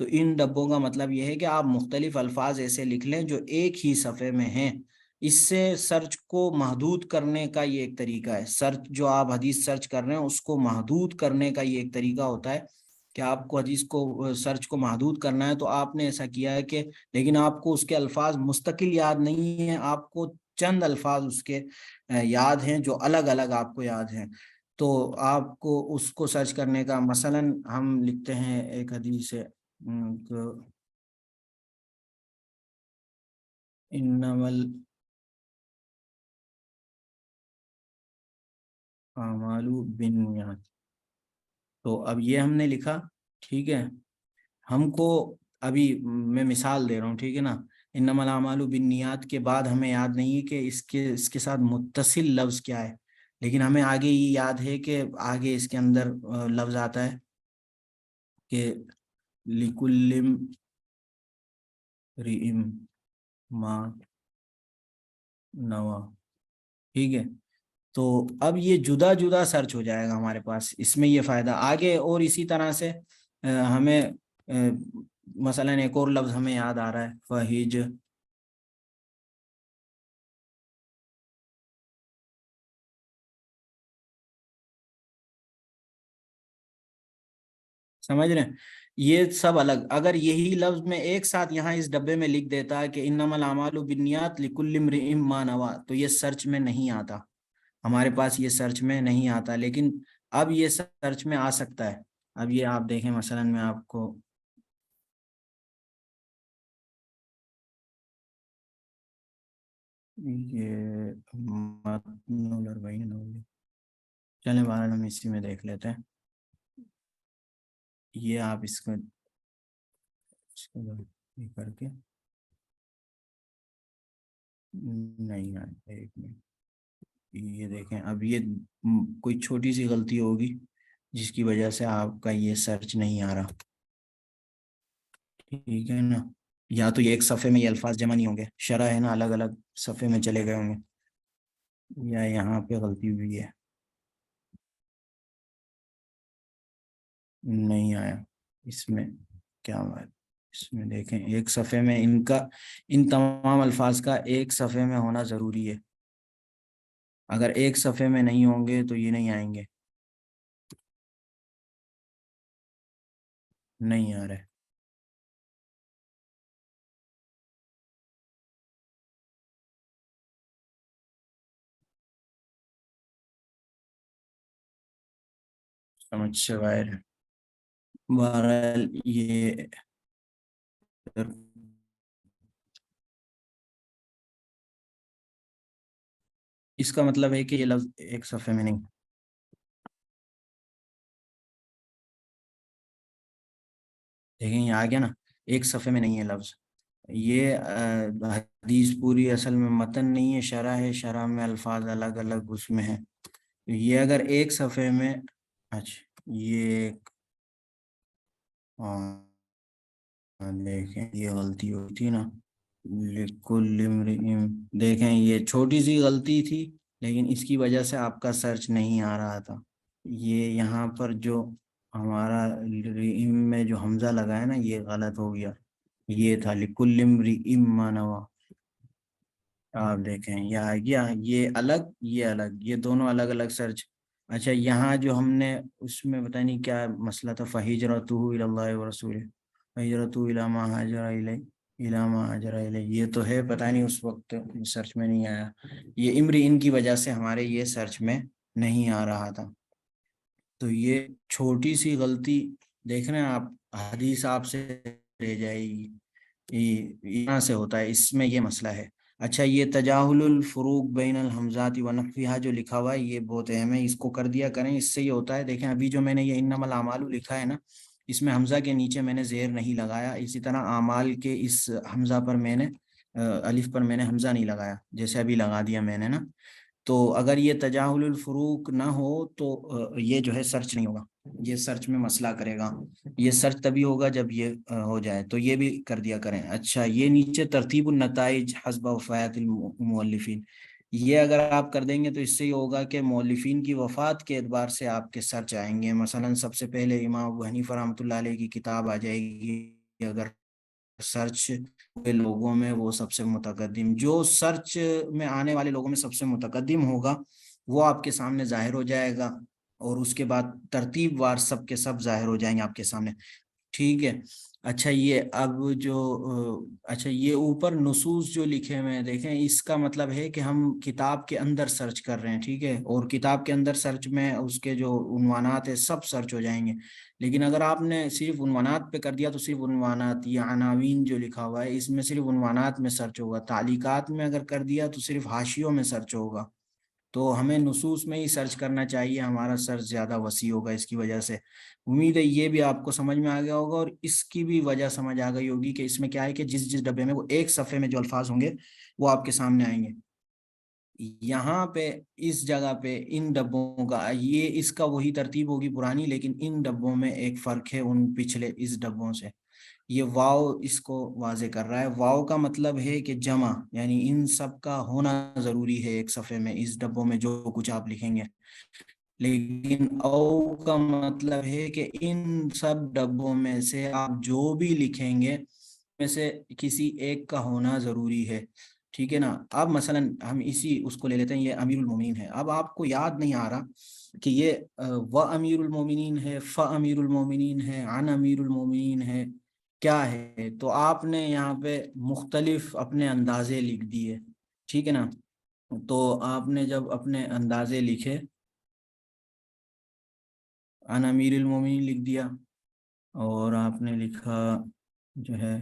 تو ان ڈبوں کا مطلب یہ ہے کہ آپ مختلف الفاظ ایسے لکھ لیں جو ایک ہی صفحے میں ہیں. اس سے سرچ کو محدود کرنے کا یہ ایک طریقہ ہے. سرچ جو آپ حدیث سرچ کر رہے ہیں اس کو محدود کرنے کا یہ ایک طریقہ ہوتا ہے کہ آپ کو حدیث کو سرچ کو محدود کرنا ہے. تو آپ نے ایسا کیا ہے کہ لیکن آپ کو اس کے الفاظ مستقل یاد نہیں ہیں، آپ کو چند الفاظ اس کے یاد ہیں جو الگ الگ آپ کو یاد ہیں. تو آپ کو اس کو سرچ کرنے کا مثلا ہم لکھتے ہیں ایک حدیث ہے انما الاعمال بالنیات. تو اب یہ ہم نے لکھا، ٹھیک ہے. ہم کو ابھی میں مثال دے رہا ہوں، ٹھیک ہے نا. انما الاعمال بالنیات کے بعد ہمیں یاد نہیں ہے کہ اس کے ساتھ متصل لفظ کیا ہے، لیکن ہمیں آگے یہ یاد ہے کہ آگے اس کے اندر لفظ آتا ہے کہ لِكُلِّ امْرِئٍ مَا نَوَىٰ. ٹھیک ہے. تو اب یہ جدا جدا سرچ ہو جائے گا ہمارے پاس. اس میں یہ فائدہ آگے. اور اسی طرح سے ہمیں مثلا ایک اور لفظ ہمیں یاد آ رہا ہے، فہیج. سمجھ رہے ہیں؟ یہ سب الگ. اگر یہی لفظ میں ایک ساتھ یہاں اس ڈبے میں لکھ دیتا کہ انما الاعمال بالنیات لکل امرئ ما نویٰ، تو یہ سرچ میں نہیں آتا ہمارے پاس، یہ سرچ میں نہیں آتا. لیکن اب یہ سرچ میں آ سکتا ہے. اب یہ آپ دیکھیں، مثلا میں آپ کو یہ متن الاربعین نووی، چلیں بہرحال ہم اسی میں دیکھ لیتے ہیں. یہ آپ اس کو یہ کر کے نہیں آئے. ایک منٹ، یہ دیکھیں. اب یہ کوئی چھوٹی سی غلطی ہوگی جس کی وجہ سے آپ کا یہ سرچ نہیں آ رہا. ٹھیک ہے نا. یا تو یہ ایک صفحے میں یہ الفاظ جمع نہیں ہوں گے، شرح ہے نا، الگ الگ صفحے میں چلے گئے ہوں گے، یا یہاں پہ غلطی ہوئی ہے، نہیں آیا. اس میں کیا بات، اس میں دیکھیں ایک صفحے میں ان تمام الفاظ کا ایک صفحے میں ہونا ضروری ہے. اگر ایک صفحے میں نہیں ہوں گے تو یہ نہیں آئیں گے. نہیں آ رہے. سمجھ سے باہر ہے. بہرحال یہ اس کا مطلب ہے کہ یہ لفظ ایک صفحے میں نہیں. دیکھیں یہ آ گیا نا، ایک صفحے میں نہیں ہے لفظ. یہ حدیث پوری اصل میں متن نہیں ہے، شرح ہے. شرح میں الفاظ الگ الگ اس میں ہے. یہ اگر ایک صفحے میں، اچھا یہ دیکھیں یہ غلطی ہوئی تھی نا، لکل امرئ. دیکھیں یہ چھوٹی سی غلطی تھی، لیکن اس کی وجہ سے آپ کا سرچ نہیں آ رہا تھا. یہ یہاں پر جو ہمارا رئیم میں جو حمزہ لگا ہے نا، یہ غلط ہو گیا. یہ تھا لکل امرئ ما نویٰ. آپ دیکھیں یہ آ گیا، یہ الگ یہ الگ، یہ دونوں الگ الگ سرچ. اچھا یہاں جو ہم نے اس میں پتہ نہیں کیا مسئلہ تھا، فہجرتہ الی اللہ ورسولہ، فہجرتہ الی ما ہاجر الیہ، الی ما ہاجر الیہ. یہ تو ہے، پتہ نہیں اس وقت سرچ میں نہیں آیا. یہ امرئ کی وجہ سے ہمارے یہ سرچ میں نہیں آ رہا تھا. تو یہ چھوٹی سی غلطی دیکھ رہے ہیں آپ، حدیث آپ سے رہ جائے گی. یہاں سے ہوتا ہے، اس میں یہ مسئلہ ہے. اچھا یہ تجاہل الفروق بین الحمزات و نحوها جو لکھا ہوا ہے، یہ بہت اہم ہے، اس کو کر دیا کریں. اس سے یہ ہوتا ہے، دیکھیں ابھی جو میں نے یہ انما الاعمال لکھا ہے نا، اس میں حمزہ کے نیچے میں نے زیر نہیں لگایا. اسی طرح اعمال کے اس حمزہ پر میں نے الف پر میں نے حمزہ نہیں لگایا، جیسے ابھی لگا دیا میں نے نا. تو اگر یہ تجاہل الفروق نہ ہو تو یہ جو ہے سرچ نہیں ہوگا، یہ سرچ میں مسئلہ کرے گا. یہ سرچ تبھی ہوگا جب یہ ہو جائے. تو یہ بھی کر دیا کریں. اچھا یہ نیچے ترتیب النتائج حسب وفات المؤلفین، یہ اگر آپ کر دیں گے تو اس سے یہ ہوگا کہ مؤلفین کی وفات کے اعتبار سے آپ کے سرچ آئیں گے. مثلا سب سے پہلے امام ابو حنیفہ رحمۃ اللہ علیہ کی کتاب آ جائے گی اگر سرچ کے لوگوں میں وہ سب سے متقدم، جو سرچ میں آنے والے لوگوں میں سب سے متقدم ہوگا وہ آپ کے سامنے ظاہر ہو جائے گا، اور اس کے بعد ترتیب وار سب کے سب ظاہر ہو جائیں گے آپ کے سامنے، ٹھیک ہے۔ اچھا یہ اب جو اچھا یہ اوپر نصوص جو لکھے ہوئے ہیں دیکھیں، اس کا مطلب ہے کہ ہم کتاب کے اندر سرچ کر رہے ہیں، ٹھیک ہے، اور کتاب کے اندر سرچ میں اس کے جو عنوانات ہیں سب سرچ ہو جائیں گے۔ لیکن اگر آپ نے صرف عنوانات پہ کر دیا تو صرف عنوانات یا عناوین جو لکھا ہوا ہے اس میں صرف عنوانات میں سرچ ہوگا، تعلیقات میں اگر کر دیا تو صرف حاشیوں میں سرچ ہوگا۔ تو ہمیں نصوص میں ہی سرچ کرنا چاہیے، ہمارا سرچ زیادہ وسیع ہوگا اس کی وجہ سے۔ امید ہے یہ بھی آپ کو سمجھ میں آ گیا ہوگا، اور اس کی بھی وجہ سمجھ آ گئی ہوگی کہ اس میں کیا ہے کہ جس جس ڈبے میں وہ ایک صفحے میں جو الفاظ ہوں گے وہ آپ کے سامنے آئیں گے۔ یہاں پہ اس جگہ پہ ان ڈبوں کا یہ اس کا وہی ترتیب ہوگی پرانی، لیکن ان ڈبوں میں ایک فرق ہے ان پچھلے اس ڈبوں سے۔ یہ واو اس کو واضح کر رہا ہے، واو کا مطلب ہے کہ جمع، یعنی ان سب کا ہونا ضروری ہے ایک صفحے میں، اس ڈبوں میں جو کچھ آپ لکھیں گے۔ لیکن او کا مطلب ہے کہ ان سب ڈبوں میں سے آپ جو بھی لکھیں گے میں سے کسی ایک کا ہونا ضروری ہے، ٹھیک ہے نا۔ اب مثلا ہم اسی اس کو لے لیتے ہیں، یہ امیر المومنین ہے۔ اب آپ کو یاد نہیں آ رہا کہ یہ و امیر المومنین ہے، ف امیر المومنین ہے، عن امیر المومنین ہے، کیا ہے، تو آپ نے یہاں پہ مختلف اپنے اندازے لکھ دیے، ٹھیک ہے نا۔ تو آپ نے جب اپنے اندازے لکھے، عن امیر المومنین لکھ دیا، اور آپ نے لکھا جو ہے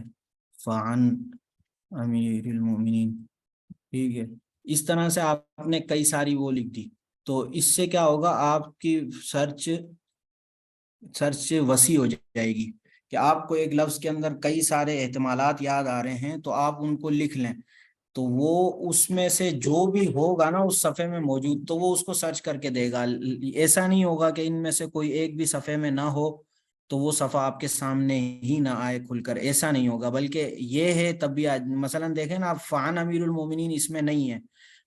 فعن امیر المومنین، ٹھیک ہے، اس طرح سے آپ نے کئی ساری وہ لکھ دی۔ تو اس سے کیا ہوگا، آپ کی سرچ وسیع ہو جائے گی، کہ آپ کو ایک لفظ کے اندر کئی سارے احتمالات یاد آ رہے ہیں تو آپ ان کو لکھ لیں، تو وہ اس میں سے جو بھی ہوگا نا اس صفحے میں موجود تو وہ اس کو سرچ کر کے دے گا۔ ایسا نہیں ہوگا کہ ان میں سے کوئی ایک بھی صفحے میں نہ ہو تو وہ صفحہ آپ کے سامنے ہی نہ آئے کھل کر، ایسا نہیں ہوگا، بلکہ یہ ہے تب بھی مثلا دیکھیں نا آپ، فعن امیر المومنین اس میں نہیں ہے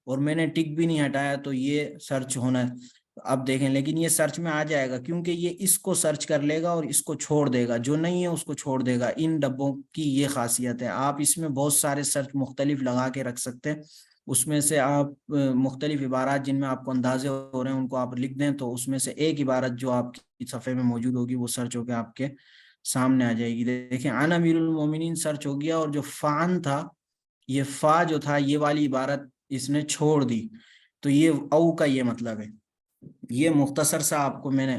اور میں نے ٹک بھی نہیں ہٹایا تو یہ سرچ ہونا ہے۔ اب دیکھیں، لیکن یہ سرچ میں آ جائے گا کیونکہ یہ اس کو سرچ کر لے گا اور اس کو چھوڑ دے گا، جو نہیں ہے اس کو چھوڑ دے گا۔ ان ڈبوں کی یہ خاصیت ہے، آپ اس میں بہت سارے سرچ مختلف لگا کے رکھ سکتے ہیں، اس میں سے آپ مختلف عبارات جن میں آپ کو اندازے ہو رہے ہیں ان کو آپ لکھ دیں تو اس میں سے ایک عبارت جو آپ کی صفحے میں موجود ہوگی وہ سرچ ہو کے آپ کے سامنے آ جائے گی۔ دیکھیں عن امیر المومنین سرچ ہو گیا، اور جو فعن تھا، یہ فا جو تھا یہ والی عبارت اس نے چھوڑ دی، تو یہ او کا یہ مطلب ہے۔ یہ مختصر سا آپ کو میں نے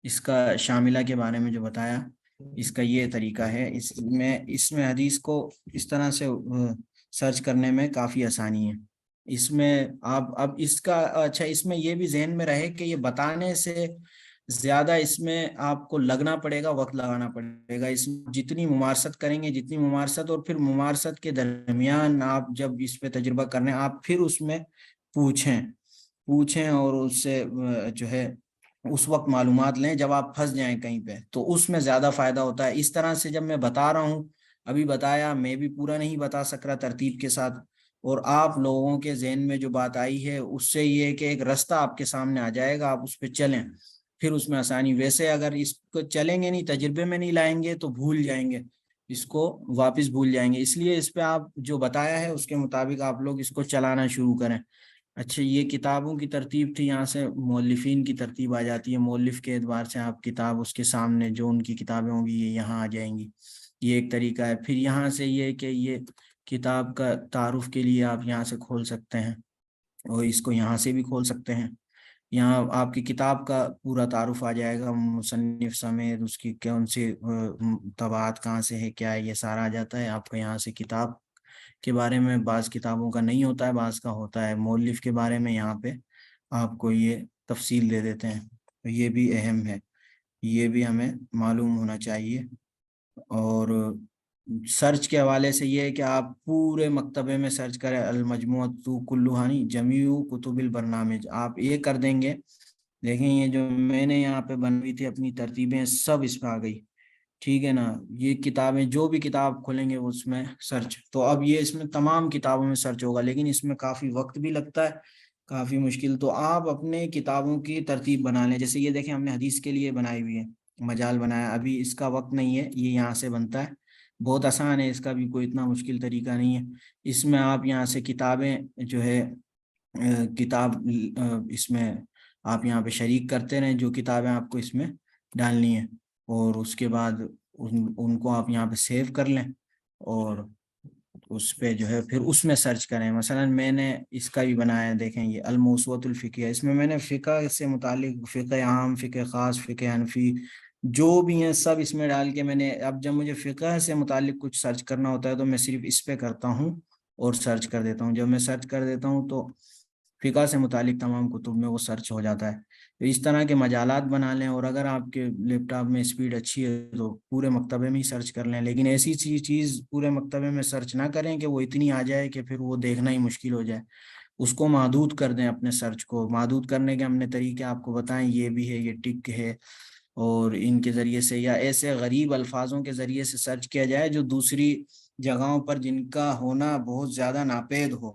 اس کا شاملہ کے بارے میں جو بتایا، اس کا یہ طریقہ ہے، اس میں حدیث کو اس طرح سے سرچ کرنے میں کافی آسانی ہے۔ اس میں آپ اب اس کا اچھا اس میں یہ بھی ذہن میں رہے کہ یہ بتانے سے زیادہ اس میں آپ کو لگنا پڑے گا، وقت لگانا پڑے گا، اس میں جتنی ممارست کریں گے، جتنی ممارست، اور پھر ممارست کے درمیان آپ جب اس پہ تجربہ کرنے آپ پھر اس میں پوچھیں اور اس سے جو ہے اس وقت معلومات لیں جب آپ پھنس جائیں کہیں پہ، تو اس میں زیادہ فائدہ ہوتا ہے۔ اس طرح سے جب میں بتا رہا ہوں، ابھی بتایا، میں بھی پورا نہیں بتا سک رہا ترتیب کے ساتھ، اور آپ لوگوں کے ذہن میں جو بات آئی ہے اس سے یہ کہ ایک راستہ آپ کے سامنے آ جائے گا، آپ اس پہ چلیں، پھر اس میں آسانی۔ ویسے اگر اس کو چلیں گے نہیں، تجربے میں نہیں لائیں گے تو بھول جائیں گے، اس کو واپس بھول جائیں گے، اس لیے اس پہ آپ جو بتایا ہے اس کے مطابق آپ لوگ اس کو چلانا شروع کریں۔ اچھا یہ کتابوں کی ترتیب تھی، یہاں سے مؤلفین کی ترتیب آ جاتی ہے، مؤلف کے اعتبار سے آپ کتاب اس کے سامنے جو ان کی کتابیں ہوں گی یہ یہاں آ جائیں گی، یہ ایک طریقہ ہے۔ پھر یہاں سے یہ کہ یہ کتاب کا تعارف کے لیے آپ یہاں سے کھول سکتے ہیں، اور اس کو یہاں سے بھی کھول سکتے ہیں، یہاں آپ کی کتاب کا پورا تعارف آ جائے گا، مصنف سمیت اس کی کون سی طباعت کہاں سے ہے، کیا ہے، یہ سارا آ جاتا ہے آپ کو یہاں سے۔ کتاب کے بارے میں بعض کتابوں کا نہیں ہوتا ہے، بعض کا ہوتا ہے، مؤلف کے بارے میں یہاں پہ آپ کو یہ تفصیل دے دیتے ہیں، تو یہ بھی اہم ہے، یہ بھی ہمیں معلوم ہونا چاہیے۔ اور سرچ کے حوالے سے یہ ہے کہ آپ پورے مکتبے میں سرچ کریں، المجموعۃ کلہانی جمیع کتب البرنامج، آپ یہ کر دیں گے، دیکھیں یہ جو میں نے یہاں پہ بنوی تھی اپنی ترتیبیں سب اس پہ آ گئی، ٹھیک ہے نا۔ یہ کتابیں جو بھی کتاب کھولیں گے اس میں سرچ، تو اب یہ اس میں تمام کتابوں میں سرچ ہوگا، لیکن اس میں کافی وقت بھی لگتا ہے، کافی مشکل۔ تو آپ اپنے کتابوں کی ترتیب بنا لیں، جیسے یہ دیکھیں ہم نے حدیث کے لیے بنائی ہوئی ہے، مجال بنایا، ابھی اس کا وقت نہیں ہے، یہ یہاں سے بنتا ہے، بہت آسان ہے، اس کا بھی کوئی اتنا مشکل طریقہ نہیں ہے۔ اس میں آپ یہاں سے کتابیں جو ہے کتاب اس میں آپ یہاں پہ شریک کرتے رہیں جو کتابیں آپ کو اس میں ڈالنی ہیں، اور اس کے بعد ان کو آپ یہاں پہ سیو کر لیں، اور اس پہ جو ہے پھر اس میں سرچ کریں۔ مثلا میں نے اس کا بھی بنایا ہے، دیکھیں یہ الموسوعۃ الفقیہ، اس میں میں نے فقہ سے متعلق فقہ عام، فقہ خاص، فقہ حنفی جو بھی ہیں سب اس میں ڈال کے میں نے، اب جب مجھے فقہ سے متعلق کچھ سرچ کرنا ہوتا ہے تو میں صرف اس پہ کرتا ہوں اور سرچ کر دیتا ہوں۔ جب میں سرچ کر دیتا ہوں تو فقہ سے متعلق تمام کتب میں وہ سرچ ہو جاتا ہے۔ تو اس طرح کے مجالات بنا لیں، اور اگر آپ کے لیپ ٹاپ میں اسپیڈ اچھی ہے تو پورے مکتبے میں ہی سرچ کر لیں، لیکن ایسی چیز پورے مکتبے میں سرچ نہ کریں کہ وہ اتنی آ جائے کہ پھر وہ دیکھنا ہی مشکل ہو جائے۔ اس کو محدود کر دیں، اپنے سرچ کو محدود کرنے کے ہم نے طریقے آپ کو بتائیں، یہ بھی ہے، یہ ٹک ہے، اور ان کے ذریعے سے یا ایسے غریب الفاظوں کے ذریعے سے سرچ کیا جائے جو دوسری جگہوں پر جن کا ہونا بہت زیادہ ناپید ہو۔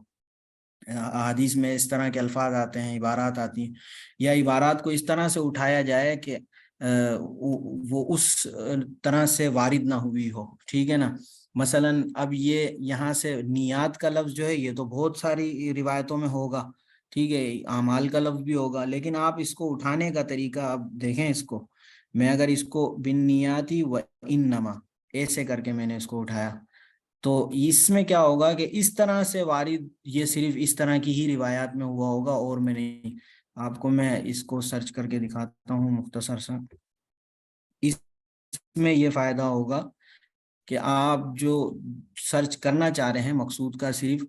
احادیث میں اس طرح کے الفاظ آتے ہیں، عبارات آتی ہیں، یا عبارات کو اس طرح سے اٹھایا جائے کہ وہ اس طرح سے وارد نہ ہوئی ہو، ٹھیک ہے نا۔ مثلا اب یہ یہاں سے نیات کا لفظ جو ہے یہ تو بہت ساری روایتوں میں ہوگا، ٹھیک ہے، اعمال کا لفظ بھی ہوگا، لیکن آپ اس کو اٹھانے کا طریقہ اب دیکھیں۔ اس کو میں اگر اس کو بن نیاتی و انما ایسے کر کے میں نے اس کو اٹھایا تو اس میں کیا ہوگا کہ اس طرح سے وارد یہ صرف اس طرح کی ہی روایات میں ہوا ہوگا، اور میں نہیں۔ آپ کو میں اس کو سرچ کر کے دکھاتا ہوں مختصر سا۔ اس میں یہ فائدہ ہوگا کہ آپ جو سرچ کرنا چاہ رہے ہیں مقصود کا صرف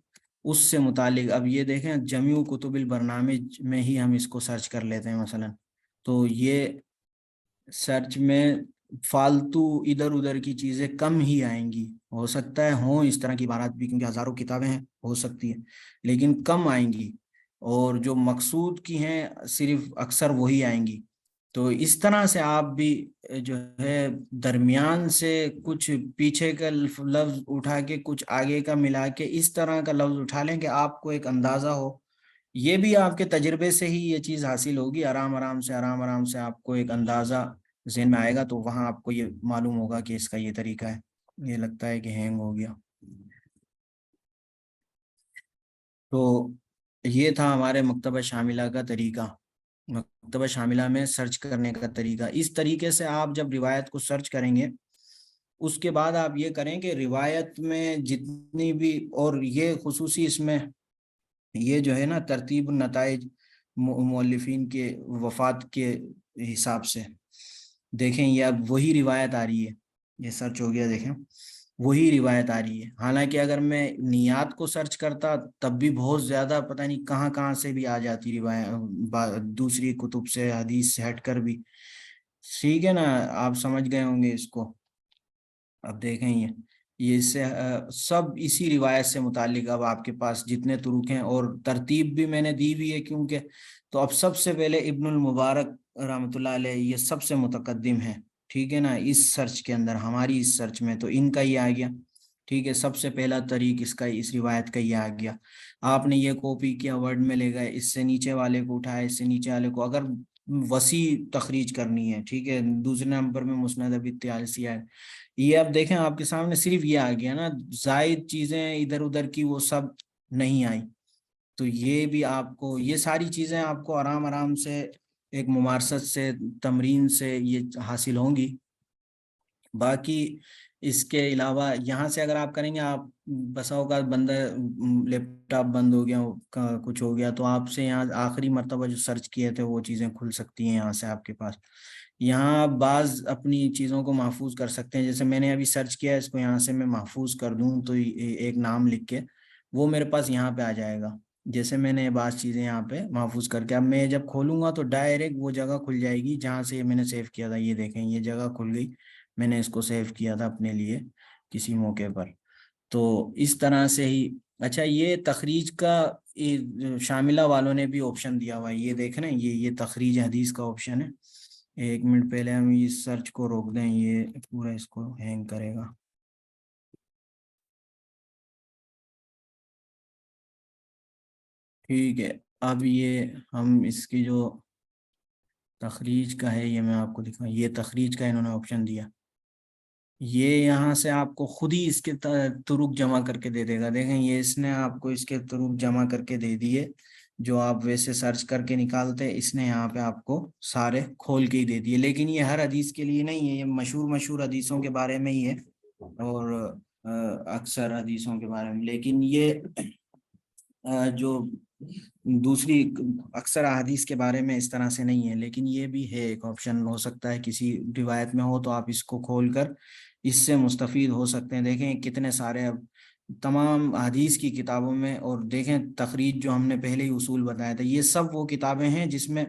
اس سے متعلق، اب یہ دیکھیں جمیع کتب البرنامج میں ہی ہم اس کو سرچ کر لیتے ہیں مثلا، تو یہ سرچ میں فالتو ادھر ادھر کی چیزیں کم ہی آئیں گی، ہو سکتا ہے ہوں اس طرح کی عبارات بھی کیونکہ ہزاروں کتابیں ہیں، ہو سکتی ہیں، لیکن کم آئیں گی، اور جو مقصود کی ہیں صرف اکثر وہی آئیں گی۔ تو اس طرح سے آپ بھی جو ہے درمیان سے کچھ پیچھے کا لفظ اٹھا کے کچھ آگے کا ملا کے اس طرح کا لفظ اٹھا لیں کہ آپ کو ایک اندازہ ہو۔ یہ بھی آپ کے تجربے سے ہی یہ چیز حاصل ہوگی، آرام آرام سے آپ کو ایک اندازہ ذہن میں آئے گا، تو وہاں آپ کو یہ معلوم ہوگا کہ اس کا یہ طریقہ ہے۔ یہ لگتا ہے کہ ہینگ ہو گیا۔ تو یہ تھا ہمارے مکتبہ شاملہ کا طریقہ، مکتبہ شاملہ میں سرچ کرنے کا طریقہ۔ اس طریقے سے آپ جب روایت کو سرچ کریں گے اس کے بعد آپ یہ کریں کہ روایت میں جتنی بھی، اور یہ خصوصی اس میں یہ جو ہے نا ترتیب النتائج مؤلفین کے وفات کے حساب سے، دیکھیں یہ اب وہی روایت آ رہی ہے، یہ سرچ ہو گیا، دیکھیں وہی روایت آ رہی ہے۔ حالانکہ اگر میں نیات کو سرچ کرتا تب بھی بہت زیادہ پتہ نہیں کہاں کہاں سے بھی آ جاتی روایت، دوسری کتب سے حدیث سے ہٹ کر بھی، ٹھیک ہے نا، آپ سمجھ گئے ہوں گے اس کو۔ اب دیکھیں یہ اس سے سب اسی روایت سے متعلق اب آپ کے پاس جتنے طرق ہیں، اور ترتیب بھی میں نے دی ہوئی ہے کیونکہ، تو اب سب سے پہلے ابن المبارک رحمۃ اللہ علیہ یہ سب سے متقدم ہے، ٹھیک ہے نا، اس سرچ کے اندر، ہماری اس سرچ میں تو ان کا ہی آ گیا، ٹھیک ہے، سب سے پہلا طریق اس کا، اس روایت کا ہی آ گیا۔ آپ نے یہ کاپی کیا، ورڈ میں لے گئے، اس سے نیچے والے کو اٹھایا، اس سے نیچے والے کو، اگر وسیع تخریج کرنی ہے، ٹھیک ہے، دوسرے نمبر میں مسند ابی الطیالسی ہے۔ یہ اب دیکھیں آپ کے سامنے صرف یہ آ گیا نا، زائد چیزیں ادھر ادھر کی وہ سب نہیں آئی، تو یہ بھی آپ کو، یہ ساری چیزیں آپ کو آرام آرام سے ایک ممارست سے، تمرین سے یہ حاصل ہوں گی۔ باقی اس کے علاوہ یہاں سے اگر آپ کریں گے، آپ بسا اوقات بندہ لیپ ٹاپ بند ہو گیا، کچھ ہو گیا، تو آپ سے یہاں آخری مرتبہ جو سرچ کیے تھے وہ چیزیں کھل سکتی ہیں یہاں سے آپ کے پاس۔ یہاں آپ بعض اپنی چیزوں کو محفوظ کر سکتے ہیں، جیسے میں نے ابھی سرچ کیا ہے، اس کو یہاں سے میں محفوظ کر دوں تو ایک نام لکھ کے وہ میرے پاس یہاں پہ آ جائے گا۔ جیسے میں نے بعض چیزیں یہاں پہ محفوظ کر کے، اب میں جب کھولوں گا تو ڈائریکٹ وہ جگہ کھل جائے گی جہاں سے میں نے سیو کیا تھا، یہ دیکھیں یہ جگہ کھل گئی، میں نے اس کو سیو کیا تھا اپنے لیے کسی موقع پر۔ تو اس طرح سے ہی، اچھا یہ تخریج کا شاملہ والوں نے بھی آپشن دیا ہوا ہے، یہ دیکھ رہے ہیں، یہ تخریج حدیث کا آپشن ہے۔ ایک منٹ پہلے ہم اس سرچ کو روک دیں، یہ پورا اس کو ہینگ کرے گا۔ ٹھیک ہے، اب یہ ہم اس کی جو تخریج کا ہے یہ میں آپ کو دکھاؤں، یہ تخریج کا انہوں نے آپشن دیا، یہ یہاں سے آپ کو خود ہی اس کے طرق جمع کر کے دے دے گا. دیکھیں یہ اس نے آپ کو اس کے طرق جمع کر کے دے دیے، جو آپ ویسے سرچ کر کے نکالتے اس نے یہاں پہ آپ کو سارے کھول کے ہی دے دیے. لیکن یہ ہر حدیث کے لیے نہیں ہے، یہ مشہور مشہور حدیثوں کے بارے میں ہی ہے، اور اکثر حدیثوں کے بارے میں. لیکن یہ جو دوسری اکثر احادیث کے بارے میں اس طرح سے نہیں ہے. لیکن یہ بھی ہے ایک آپشن، ہو سکتا ہے کسی روایت میں ہو تو آپ اس کو کھول کر اس سے مستفید ہو سکتے ہیں. دیکھیں کتنے سارے اب تمام حدیث کی کتابوں میں، اور دیکھیں تخریج جو ہم نے پہلے ہی اصول بتایا تھا، یہ سب وہ کتابیں ہیں جس میں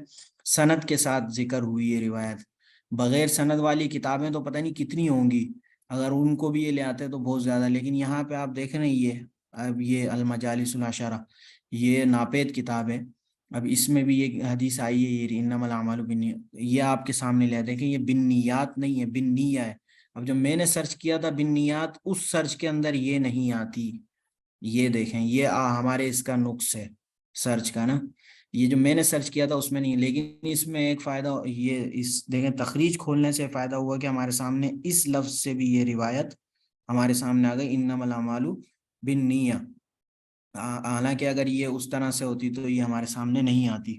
سند کے ساتھ ذکر ہوئی ہے روایت. بغیر سند والی کتابیں تو پتہ نہیں کتنی ہوں گی، اگر ان کو بھی یہ لے آتے تو بہت زیادہ. لیکن یہاں پہ آپ دیکھ رہے ہیں یہ اب یہ المجالس العشرہ، یہ ناپید کتاب ہے. اب اس میں بھی یہ حدیث آئی ہے، یہ انما الاعمال بالنیات، یہ آپ کے سامنے لے دیکھیں یہ بن نیات نہیں ہے، بن نیہ ہے. اب جب میں نے سرچ کیا تھا بن نیات، اس سرچ کے اندر یہ نہیں آتی. یہ دیکھیں یہ ہمارے اس کا نقص ہے سرچ کا نا، یہ جو میں نے سرچ کیا تھا اس میں نہیں. لیکن اس میں ایک فائدہ یہ اس دیکھیں تخریج کھولنے سے فائدہ ہوا کہ ہمارے سامنے اس لفظ سے بھی یہ روایت ہمارے سامنے آ گئی، انما الاعمال بالنیہ. حالانکہ اگر یہ اس طرح سے ہوتی تو یہ ہمارے سامنے نہیں آتی.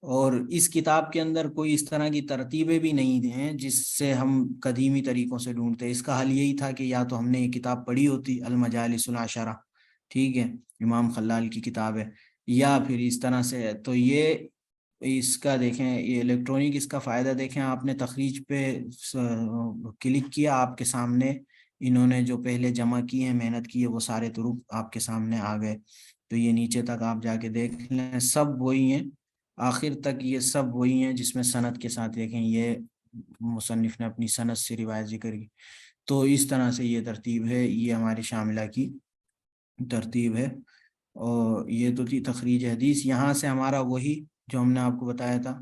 اور اس کتاب کے اندر کوئی اس طرح کی ترتیبیں بھی نہیں ہیں جس سے ہم قدیمی طریقوں سے ڈھونڈتے. اس کا حل یہی تھا کہ یا تو ہم نے یہ کتاب پڑھی ہوتی المجالس العشرہ، ٹھیک ہے، امام خلال کی کتاب ہے، یا پھر اس طرح سے. تو یہ اس کا دیکھیں یہ الیکٹرانک اس کا فائدہ دیکھیں، آپ نے تخریج پہ کلک کیا، آپ کے سامنے انہوں نے جو پہلے جمع کی ہیں محنت کی ہے وہ سارے طرق آپ کے سامنے آ گئے. تو یہ نیچے تک آپ جا کے دیکھ لیں سب وہی ہیں، آخر تک یہ سب وہی ہیں جس میں سند کے ساتھ. دیکھیں یہ مصنف نے اپنی سند سے روایت ذکر کی. تو اس طرح سے یہ ترتیب ہے، یہ ہماری شاملہ کی ترتیب ہے. اور یہ تو تھی تخریج حدیث. یہاں سے ہمارا وہی جو ہم نے آپ کو بتایا تھا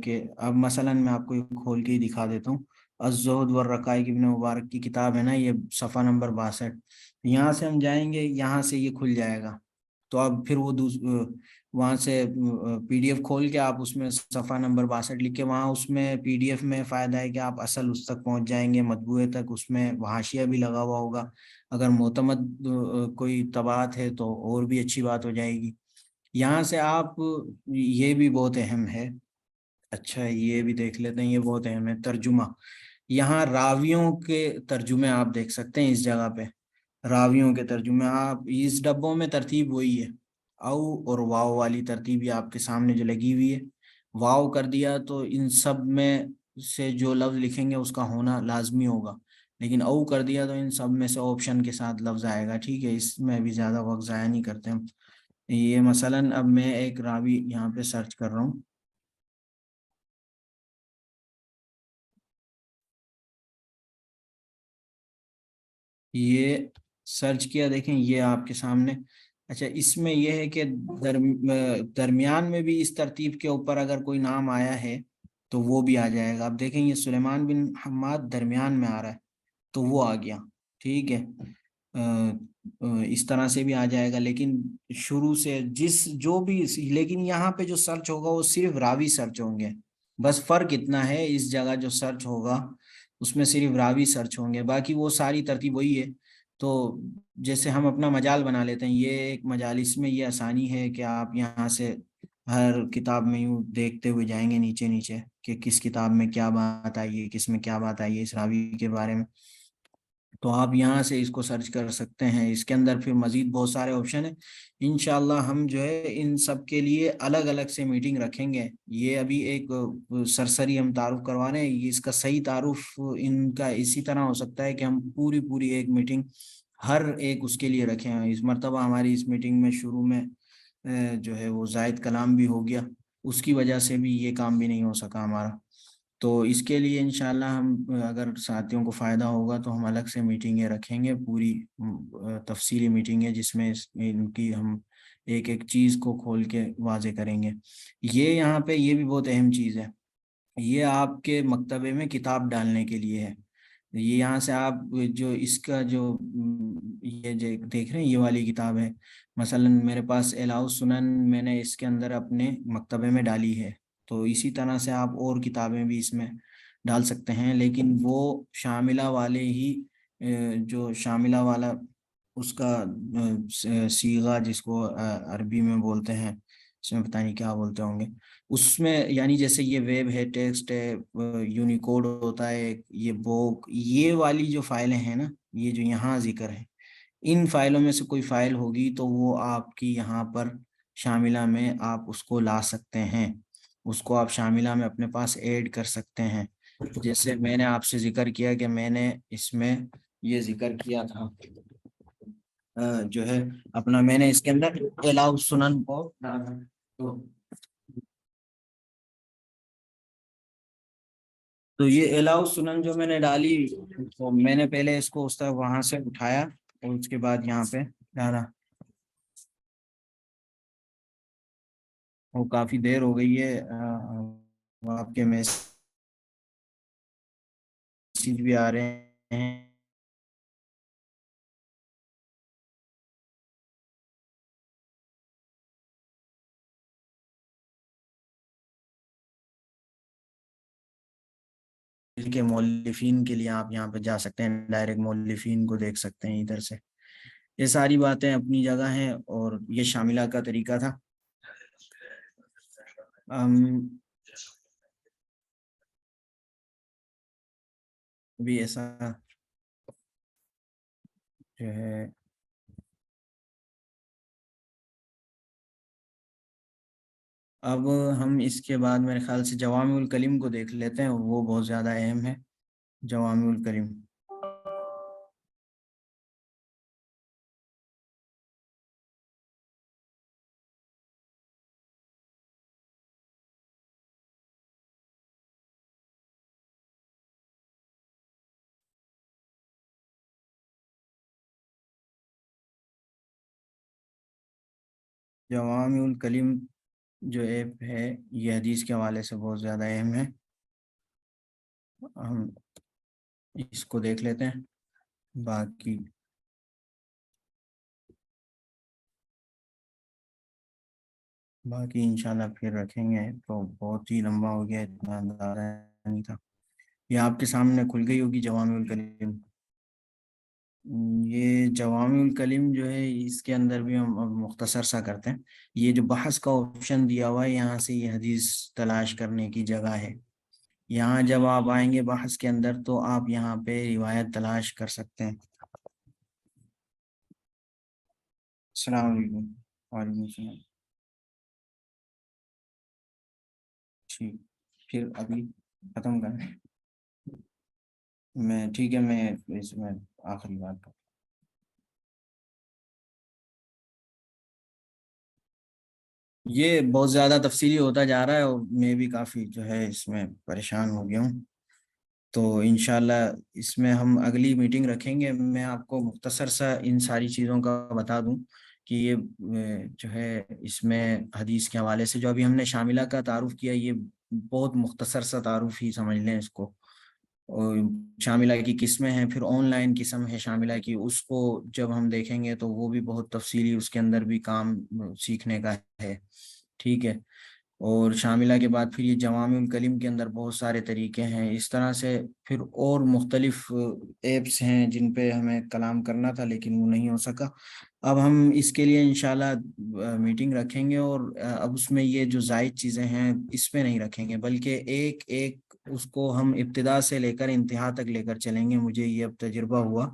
کہ اب مثلا میں آپ کو کھول کے ہی دکھا دیتا ہوں. الزہد والرقائق ابن مبارک کی کتاب ہے نا، یہ صفحہ نمبر 62. یہاں سے ہم جائیں گے، یہاں سے یہ کھل جائے گا. تو اب پھر وہ وہاں سے پی ڈی ایف کھول کے آپ اس میں صفحہ نمبر 62 لکھ کے، وہاں اس میں پی ڈی ایف میں فائدہ ہے کہ آپ اصل اس تک پہنچ جائیں گے، مطبوعے تک. اس میں حاشیہ بھی لگا ہوا ہوگا، اگر معتمد کوئی طبعات ہے تو اور بھی اچھی بات ہو جائے گی. یہاں سے آپ یہ بھی بہت اہم ہے، اچھا یہ بھی دیکھ لیتے ہیں، یہ بہت اہم ہے ترجمہ. یہاں راویوں کے ترجمے آپ دیکھ سکتے ہیں. اس جگہ پہ راویوں کے ترجمے، آپ اس ڈبوں میں ترتیب وہی ہے، او اور واو والی ترتیب یہ آپ کے سامنے جو لگی ہوئی ہے. واو کر دیا تو ان سب میں سے جو لفظ لکھیں گے اس کا ہونا لازمی ہوگا، لیکن او کر دیا تو ان سب میں سے آپشن کے ساتھ لفظ آئے گا. ٹھیک ہے، اس میں بھی زیادہ وقت ضائع نہیں کرتے ہم. یہ مثلا اب میں ایک راوی یہاں پہ سرچ کر رہا ہوں. یہ سرچ کیا، دیکھیں یہ آپ کے سامنے. اچھا اس میں یہ ہے کہ درمیان میں بھی اس ترتیب کے اوپر اگر کوئی نام آیا ہے تو وہ بھی آ جائے گا. اب دیکھیں یہ سلیمان بن حماد درمیان میں آ رہا ہے تو وہ آ گیا، ٹھیک ہے. اس طرح سے بھی آ جائے گا. لیکن شروع سے جو بھی، لیکن یہاں پہ جو سرچ ہوگا وہ صرف راوی سرچ ہوں گے. بس فرق اتنا ہے، اس جگہ جو سرچ ہوگا اس میں صرف راوی سرچ ہوں گے، باقی وہ ساری ترتیب وہی ہے. تو جیسے ہم اپنا مجال بنا لیتے ہیں، یہ ایک مجالس میں یہ آسانی ہے کہ آپ یہاں سے ہر کتاب میں یوں دیکھتے ہوئے جائیں گے نیچے نیچے کہ کس کتاب میں کیا بات آئی ہے، کس میں کیا بات آئی ہے اس راوی کے بارے میں. تو آپ یہاں سے اس کو سرچ کر سکتے ہیں. اس کے اندر پھر مزید بہت سارے آپشن ہیں. انشاءاللہ ہم جو ہے ان سب کے لیے الگ الگ سے میٹنگ رکھیں گے. یہ ابھی ایک سرسری ہم تعارف کروا رہے ہیں، اس کا صحیح تعارف ان کا اسی طرح ہو سکتا ہے کہ ہم پوری ایک میٹنگ ہر ایک اس کے لیے رکھیں. اس مرتبہ ہماری اس میٹنگ میں شروع میں جو ہے وہ زائد کلام بھی ہو گیا، اس کی وجہ سے بھی یہ کام بھی نہیں ہو سکا ہمارا. تو اس کے لیے انشاءاللہ ہم اگر ساتھیوں کو فائدہ ہوگا تو ہم الگ سے میٹنگیں رکھیں گے، پوری تفصیلی میٹنگیں جس میں ان کی ہم ایک ایک چیز کو کھول کے واضح کریں گے. یہ یہاں پہ یہ بھی بہت اہم چیز ہے، یہ آپ کے مکتبے میں کتاب ڈالنے کے لیے ہے. یہ یہاں سے آپ جو اس کا جو یہ جو دیکھ رہے ہیں یہ والی کتاب ہے، مثلا میرے پاس اعلاء السنن میں نے اس کے اندر اپنے مکتبے میں ڈالی ہے. تو اسی طرح سے آپ اور کتابیں بھی اس میں ڈال سکتے ہیں، لیکن وہ شاملہ والے ہی جو شاملہ والا اس کا صیغہ جس کو عربی میں بولتے ہیں، اس میں پتہ نہیں کیا بولتے ہوں گے، اس میں یعنی جیسے یہ ویب ہے، ٹیکسٹ ہے، یونیکوڈ ہوتا ہے، یہ بوک، یہ والی جو فائلیں ہیں نا، یہ جو یہاں ذکر ہے، ان فائلوں میں سے کوئی فائل ہوگی تو وہ آپ کی یہاں پر شاملہ میں آپ اس کو لا سکتے ہیں، اس کو آپ شاملہ میں اپنے پاس ایڈ کر سکتے ہیں۔ جیسے میں نے آپ سے ذکر کیا کہ میں نے اس میں یہ ذکر کیا تھا جو ہے اپنا، میں نے اس کے اندر الاؤ سنن کو ڈالا، تو یہ الاؤ سنن جو میں نے ڈالی، تو میں نے پہلے اس کو اس طرح وہاں سے اٹھایا اور اس کے بعد یہاں پہ ڈالا۔ وہ کافی دیر ہو گئی ہے، آپ کے میسیج بھی آ رہے ہیں۔ کے مؤلفین کے لیے آپ یہاں پہ جا سکتے ہیں، ڈائریکٹ مؤلفین کو دیکھ سکتے ہیں ادھر سے۔ یہ ساری باتیں اپنی جگہ ہیں، اور یہ شاملہ کا طریقہ تھا۔ بھی ایسا جو ہے اب ہم اس کے بعد میرے خیال سے جوامع الکلم کو دیکھ لیتے ہیں، وہ بہت زیادہ اہم ہے، جوامع الکلم۔ جوامع الکلم جو ایپ ہے یہ حدیث کے حوالے سے بہت زیادہ اہم ہے، ہم اس کو دیکھ لیتے ہیں۔ باقی انشاءاللہ پھر رکھیں گے، تو بہت ہی لمبا ہو گیا، اتنا اندازہ نہیں تھا۔ یہ آپ کے سامنے کھل گئی ہوگی جوامع الکلم۔ یہ جوامع الکلم جو ہے اس کے اندر بھی ہم اب مختصر سا کرتے ہیں۔ یہ جو بحث کا آپشن دیا ہوا ہے، یہاں سے یہ حدیث تلاش کرنے کی جگہ ہے۔ یہاں جب آپ آئیں گے بحث کے اندر تو آپ یہاں پہ روایت تلاش کر سکتے ہیں۔ السلام علیکم۔ وعلیکم السلام۔ ٹھیک، پھر ابھی ختم کریں؟ ٹھیک ہے، میں اس میں آخری بات کروں۔ یہ بہت زیادہ تفصیلی ہوتا جا رہا ہے، اور میں بھی کافی جو ہے اس میں پریشان ہو گیا ہوں، تو انشاءاللہ اس میں ہم اگلی میٹنگ رکھیں گے۔ میں آپ کو مختصر سا ان ساری چیزوں کا بتا دوں کہ یہ جو ہے اس میں حدیث کے حوالے سے جو ابھی ہم نے شاملہ کا تعارف کیا، یہ بہت مختصر سا تعارف ہی سمجھ لیں اس کو۔ اور شاملہ کی قسمیں ہیں، پھر آن لائن قسم ہے شاملہ کی، اس کو جب ہم دیکھیں گے تو وہ بھی بہت تفصیلی، اس کے اندر بھی کام سیکھنے کا ہے، ٹھیک ہے۔ اور شاملہ کے بعد پھر یہ جوامع الکلم کے اندر بہت سارے طریقے ہیں، اس طرح سے پھر اور مختلف ایپس ہیں جن پہ ہمیں کلام کرنا تھا لیکن وہ نہیں ہو سکا۔ اب ہم اس کے لیے انشاءاللہ میٹنگ رکھیں گے، اور اب اس میں یہ جو زائد چیزیں ہیں اس پہ نہیں رکھیں گے، بلکہ ایک ایک اس کو ہم ابتدا سے لے کر انتہا تک لے کر چلیں گے۔ مجھے یہ اب تجربہ ہوا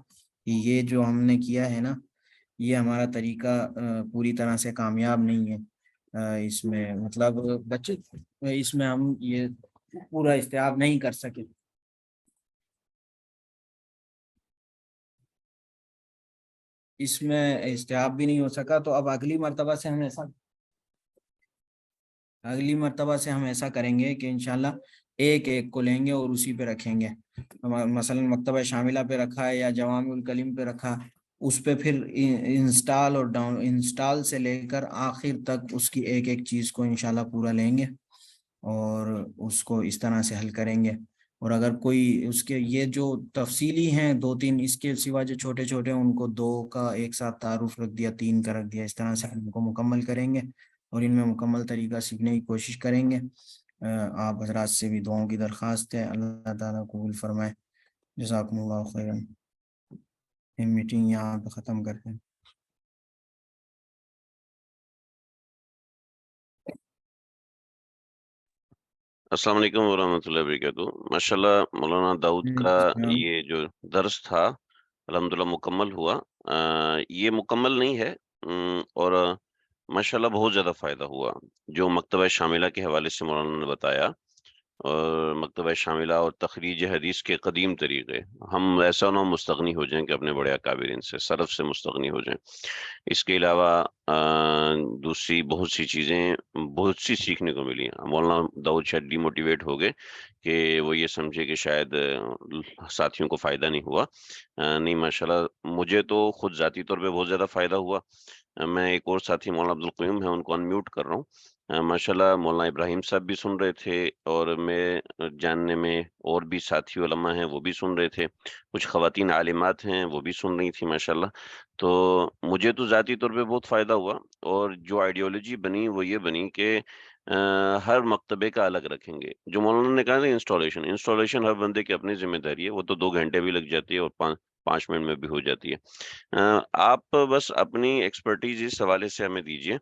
کہ یہ جو ہم نے کیا ہے نا، یہ ہمارا طریقہ پوری طرح سے کامیاب نہیں ہے۔ اس میں مطلب بچے اس میں ہم یہ پورا استیاب نہیں کر سکے، اس میں استیاب بھی نہیں ہو سکا۔ تو اب اگلی مرتبہ سے ہم ایسا کریں گے کہ انشاءاللہ ایک ایک کو لیں گے اور اسی پہ رکھیں گے۔ مثلا مکتبہ شاملہ پہ رکھا ہے یا جوامع الکلم پہ رکھا، اس پہ پھر انسٹال اور ڈاؤن انسٹال سے لے کر آخر تک اس کی ایک ایک چیز کو انشاءاللہ پورا لیں گے اور اس کو اس طرح سے حل کریں گے۔ اور اگر کوئی اس کے یہ جو تفصیلی ہیں دو تین، اس کے سوا جو چھوٹے چھوٹے ہیں ان کو دو کا ایک ساتھ تعارف رکھ دیا، تین کا رکھ دیا، اس طرح سے ہم ان کو مکمل کریں گے اور ان میں مکمل طریقہ سیکھنے کی کوشش کریں گے۔ آپ حضرات سے بھی دعاؤں کی درخواست ہے، اللہ تعالیٰ قبول فرمائے۔ جزاکم اللہ خیرا۔ ہم میٹنگ یہاں پہ ختم کرتے ہیں۔ السلام علیکم ورحمۃ اللہ وبرکاتہ۔ ماشاءاللہ مولانا داؤد کا یہ جو درس تھا الحمدللہ مکمل ہوا۔ یہ مکمل نہیں ہے، اور ماشاءاللہ بہت زیادہ فائدہ ہوا جو مکتبہ شاملہ کے حوالے سے مولانا نے بتایا، اور مکتبہ شاملہ اور تخریج حدیث کے قدیم طریقے، ہم ایسا نہ مستغنی ہو جائیں کہ اپنے بڑے اکابرین سے سلف سے مستغنی ہو جائیں۔ اس کے علاوہ دوسری بہت سی چیزیں بہت سی سیکھنے کو ملی۔ مولانا داؤد شاید ڈی موٹیویٹ ہو گئے کہ وہ یہ سمجھے کہ شاید ساتھیوں کو فائدہ نہیں ہوا۔ نہیں، ماشاءاللہ مجھے تو خود ذاتی طور پہ بہت زیادہ فائدہ ہوا۔ میں ایک اور ساتھی مولانا عبدالقیوم ہیں، ان کو انمیوٹ کر رہا ہوں۔ ماشاءاللہ مولانا ابراہیم صاحب بھی سن رہے تھے، اور میں جاننے میں اور بھی ساتھی علماء ہیں وہ بھی سن رہے تھے، کچھ خواتین عالمات ہیں وہ بھی سن رہی تھی ماشاءاللہ۔ تو مجھے تو ذاتی طور پہ بہت فائدہ ہوا، اور جو آئیڈیالوجی بنی وہ یہ بنی کہ ہر مکتبے کا الگ رکھیں گے۔ جو مولانا نے کہا نا انسٹالیشن ہر بندے کی اپنی ذمہ داری ہے، وہ تو 2 گھنٹے بھی لگ جاتی ہے اور 5 منٹ میں بھی ہو جاتی ہے۔ آپ بس اپنی ایکسپرٹیز اس حوالے سے ہمیں دیجیے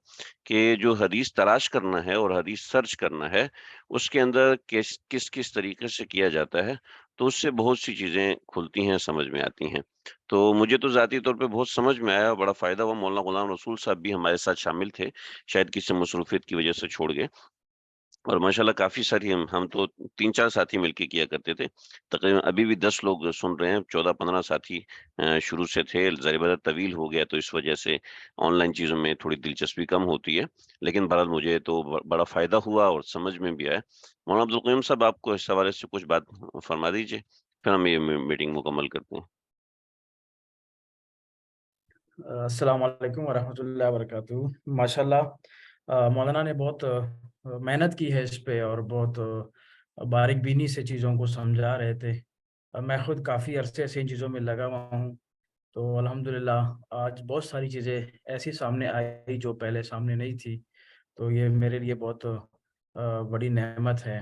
کہ جو حدیث تلاش کرنا ہے اور حدیث سرچ کرنا ہے اس کے اندر کس طریقے سے کیا جاتا ہے، تو اس سے بہت سی چیزیں کھلتی ہیں، سمجھ میں آتی ہیں۔ تو مجھے تو ذاتی طور پہ بہت سمجھ میں آیا، بڑا فائدہ ہوا۔ مولانا غلام رسول صاحب بھی ہمارے ساتھ شامل تھے، شاید کسی مصروفیت کی وجہ سے چھوڑ گئے، اور ماشاءاللہ کافی ساری ہم تو 3-4 ساتھی مل کے کیا کرتے تھے، تقریباً ابھی بھی 10 لوگ سن رہے ہیں، 14-15 ساتھی شروع سے تھے۔ ظاہر بات ہے طویل ہو گیا تو اس وجہ سے آن لائن چیزوں میں تھوڑی دلچسپی کم ہوتی ہے، لیکن بہرحال مجھے تو بڑا فائدہ ہوا اور سمجھ میں بھی آیا۔ مولانا عبدالقیوم صاحب آپ کو اس حوالے سے کچھ بات فرما دیجیے، پھر ہم یہ میٹنگ مکمل کرتے ہیں۔ السلام علیکم ورحمۃ اللہ وبرکاتہ۔ ماشاءاللہ مولانا نے بہت محنت کی ہے اس پہ، اور بہت باریک بینی سے چیزوں کو سمجھا رہے تھے۔ میں خود کافی عرصے سے ان چیزوں میں لگا ہوا ہوں، تو الحمدللہ آج بہت ساری چیزیں ایسی سامنے آئی جو پہلے سامنے نہیں تھی، تو یہ میرے لیے بہت بڑی نعمت ہے،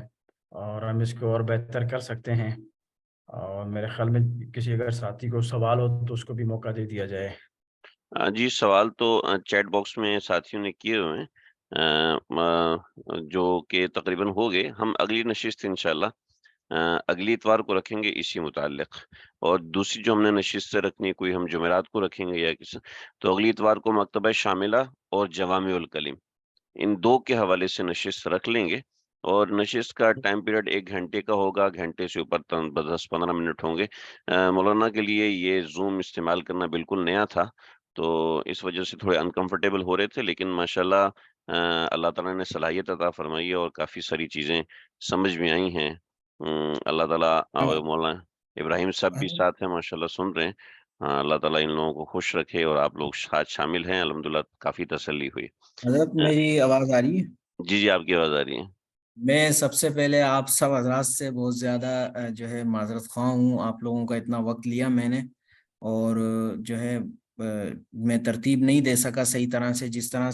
اور ہم اس کو اور بہتر کر سکتے ہیں۔ اور میرے خیال میں کسی اگر ساتھی کو سوال ہو تو اس کو بھی موقع دے دیا جائے۔ جی، سوال تو چیٹ باکس میں ساتھیوں نے کیے ہوئے ہیں، جو کہ تقریباً ہو گئے۔ ہم اگلی نشست انشاءاللہ اگلی اتوار کو رکھیں گے اسی متعلق، اور دوسری جو ہم نے نشست رکھنی، کوئی ہم جمعرات کو رکھیں گے یا کسی، تو اگلی اتوار کو مکتبہ شاملہ اور جوامع الکلم، ان 2 کے حوالے سے نشست رکھ لیں گے، اور نشست کا ٹائم پیریڈ 1 گھنٹے کا ہوگا، گھنٹے سے اوپر 10-15 منٹ ہوں گے۔ مولانا کے لیے یہ زوم استعمال کرنا بالکل نیا تھا، تو اس وجہ سے تھوڑے انکمفرٹیبل ہو رہے تھے، لیکن ماشاءاللہ اللہ تعالیٰ نے صلاحیت عطا فرمائی ہے اور کافی ساری چیزیں سمجھ میں آئی ہیں۔ اللہ تعالیٰ مولانا ابراہیم صاحب بھی ساتھ ہیں ماشاءاللہ سن رہے ہیں۔ اللہ تعالیٰ ان لوگوں کو خوش رکھے، اور آپ لوگ ساتھ شامل ہیں، الحمدللہ کافی تسلی ہوئی۔ حضرت میری آواز آ رہی ہے؟ جی آپ کی آواز آ رہی ہے۔ میں سب سے پہلے آپ سب حضرات سے بہت زیادہ جو ہے معذرت خواہ ہوں، آپ لوگوں کا اتنا وقت لیا میں نے، اور جو ہے میں ترتیب نہیں دے سکا صحیح طرح سے، جس طرح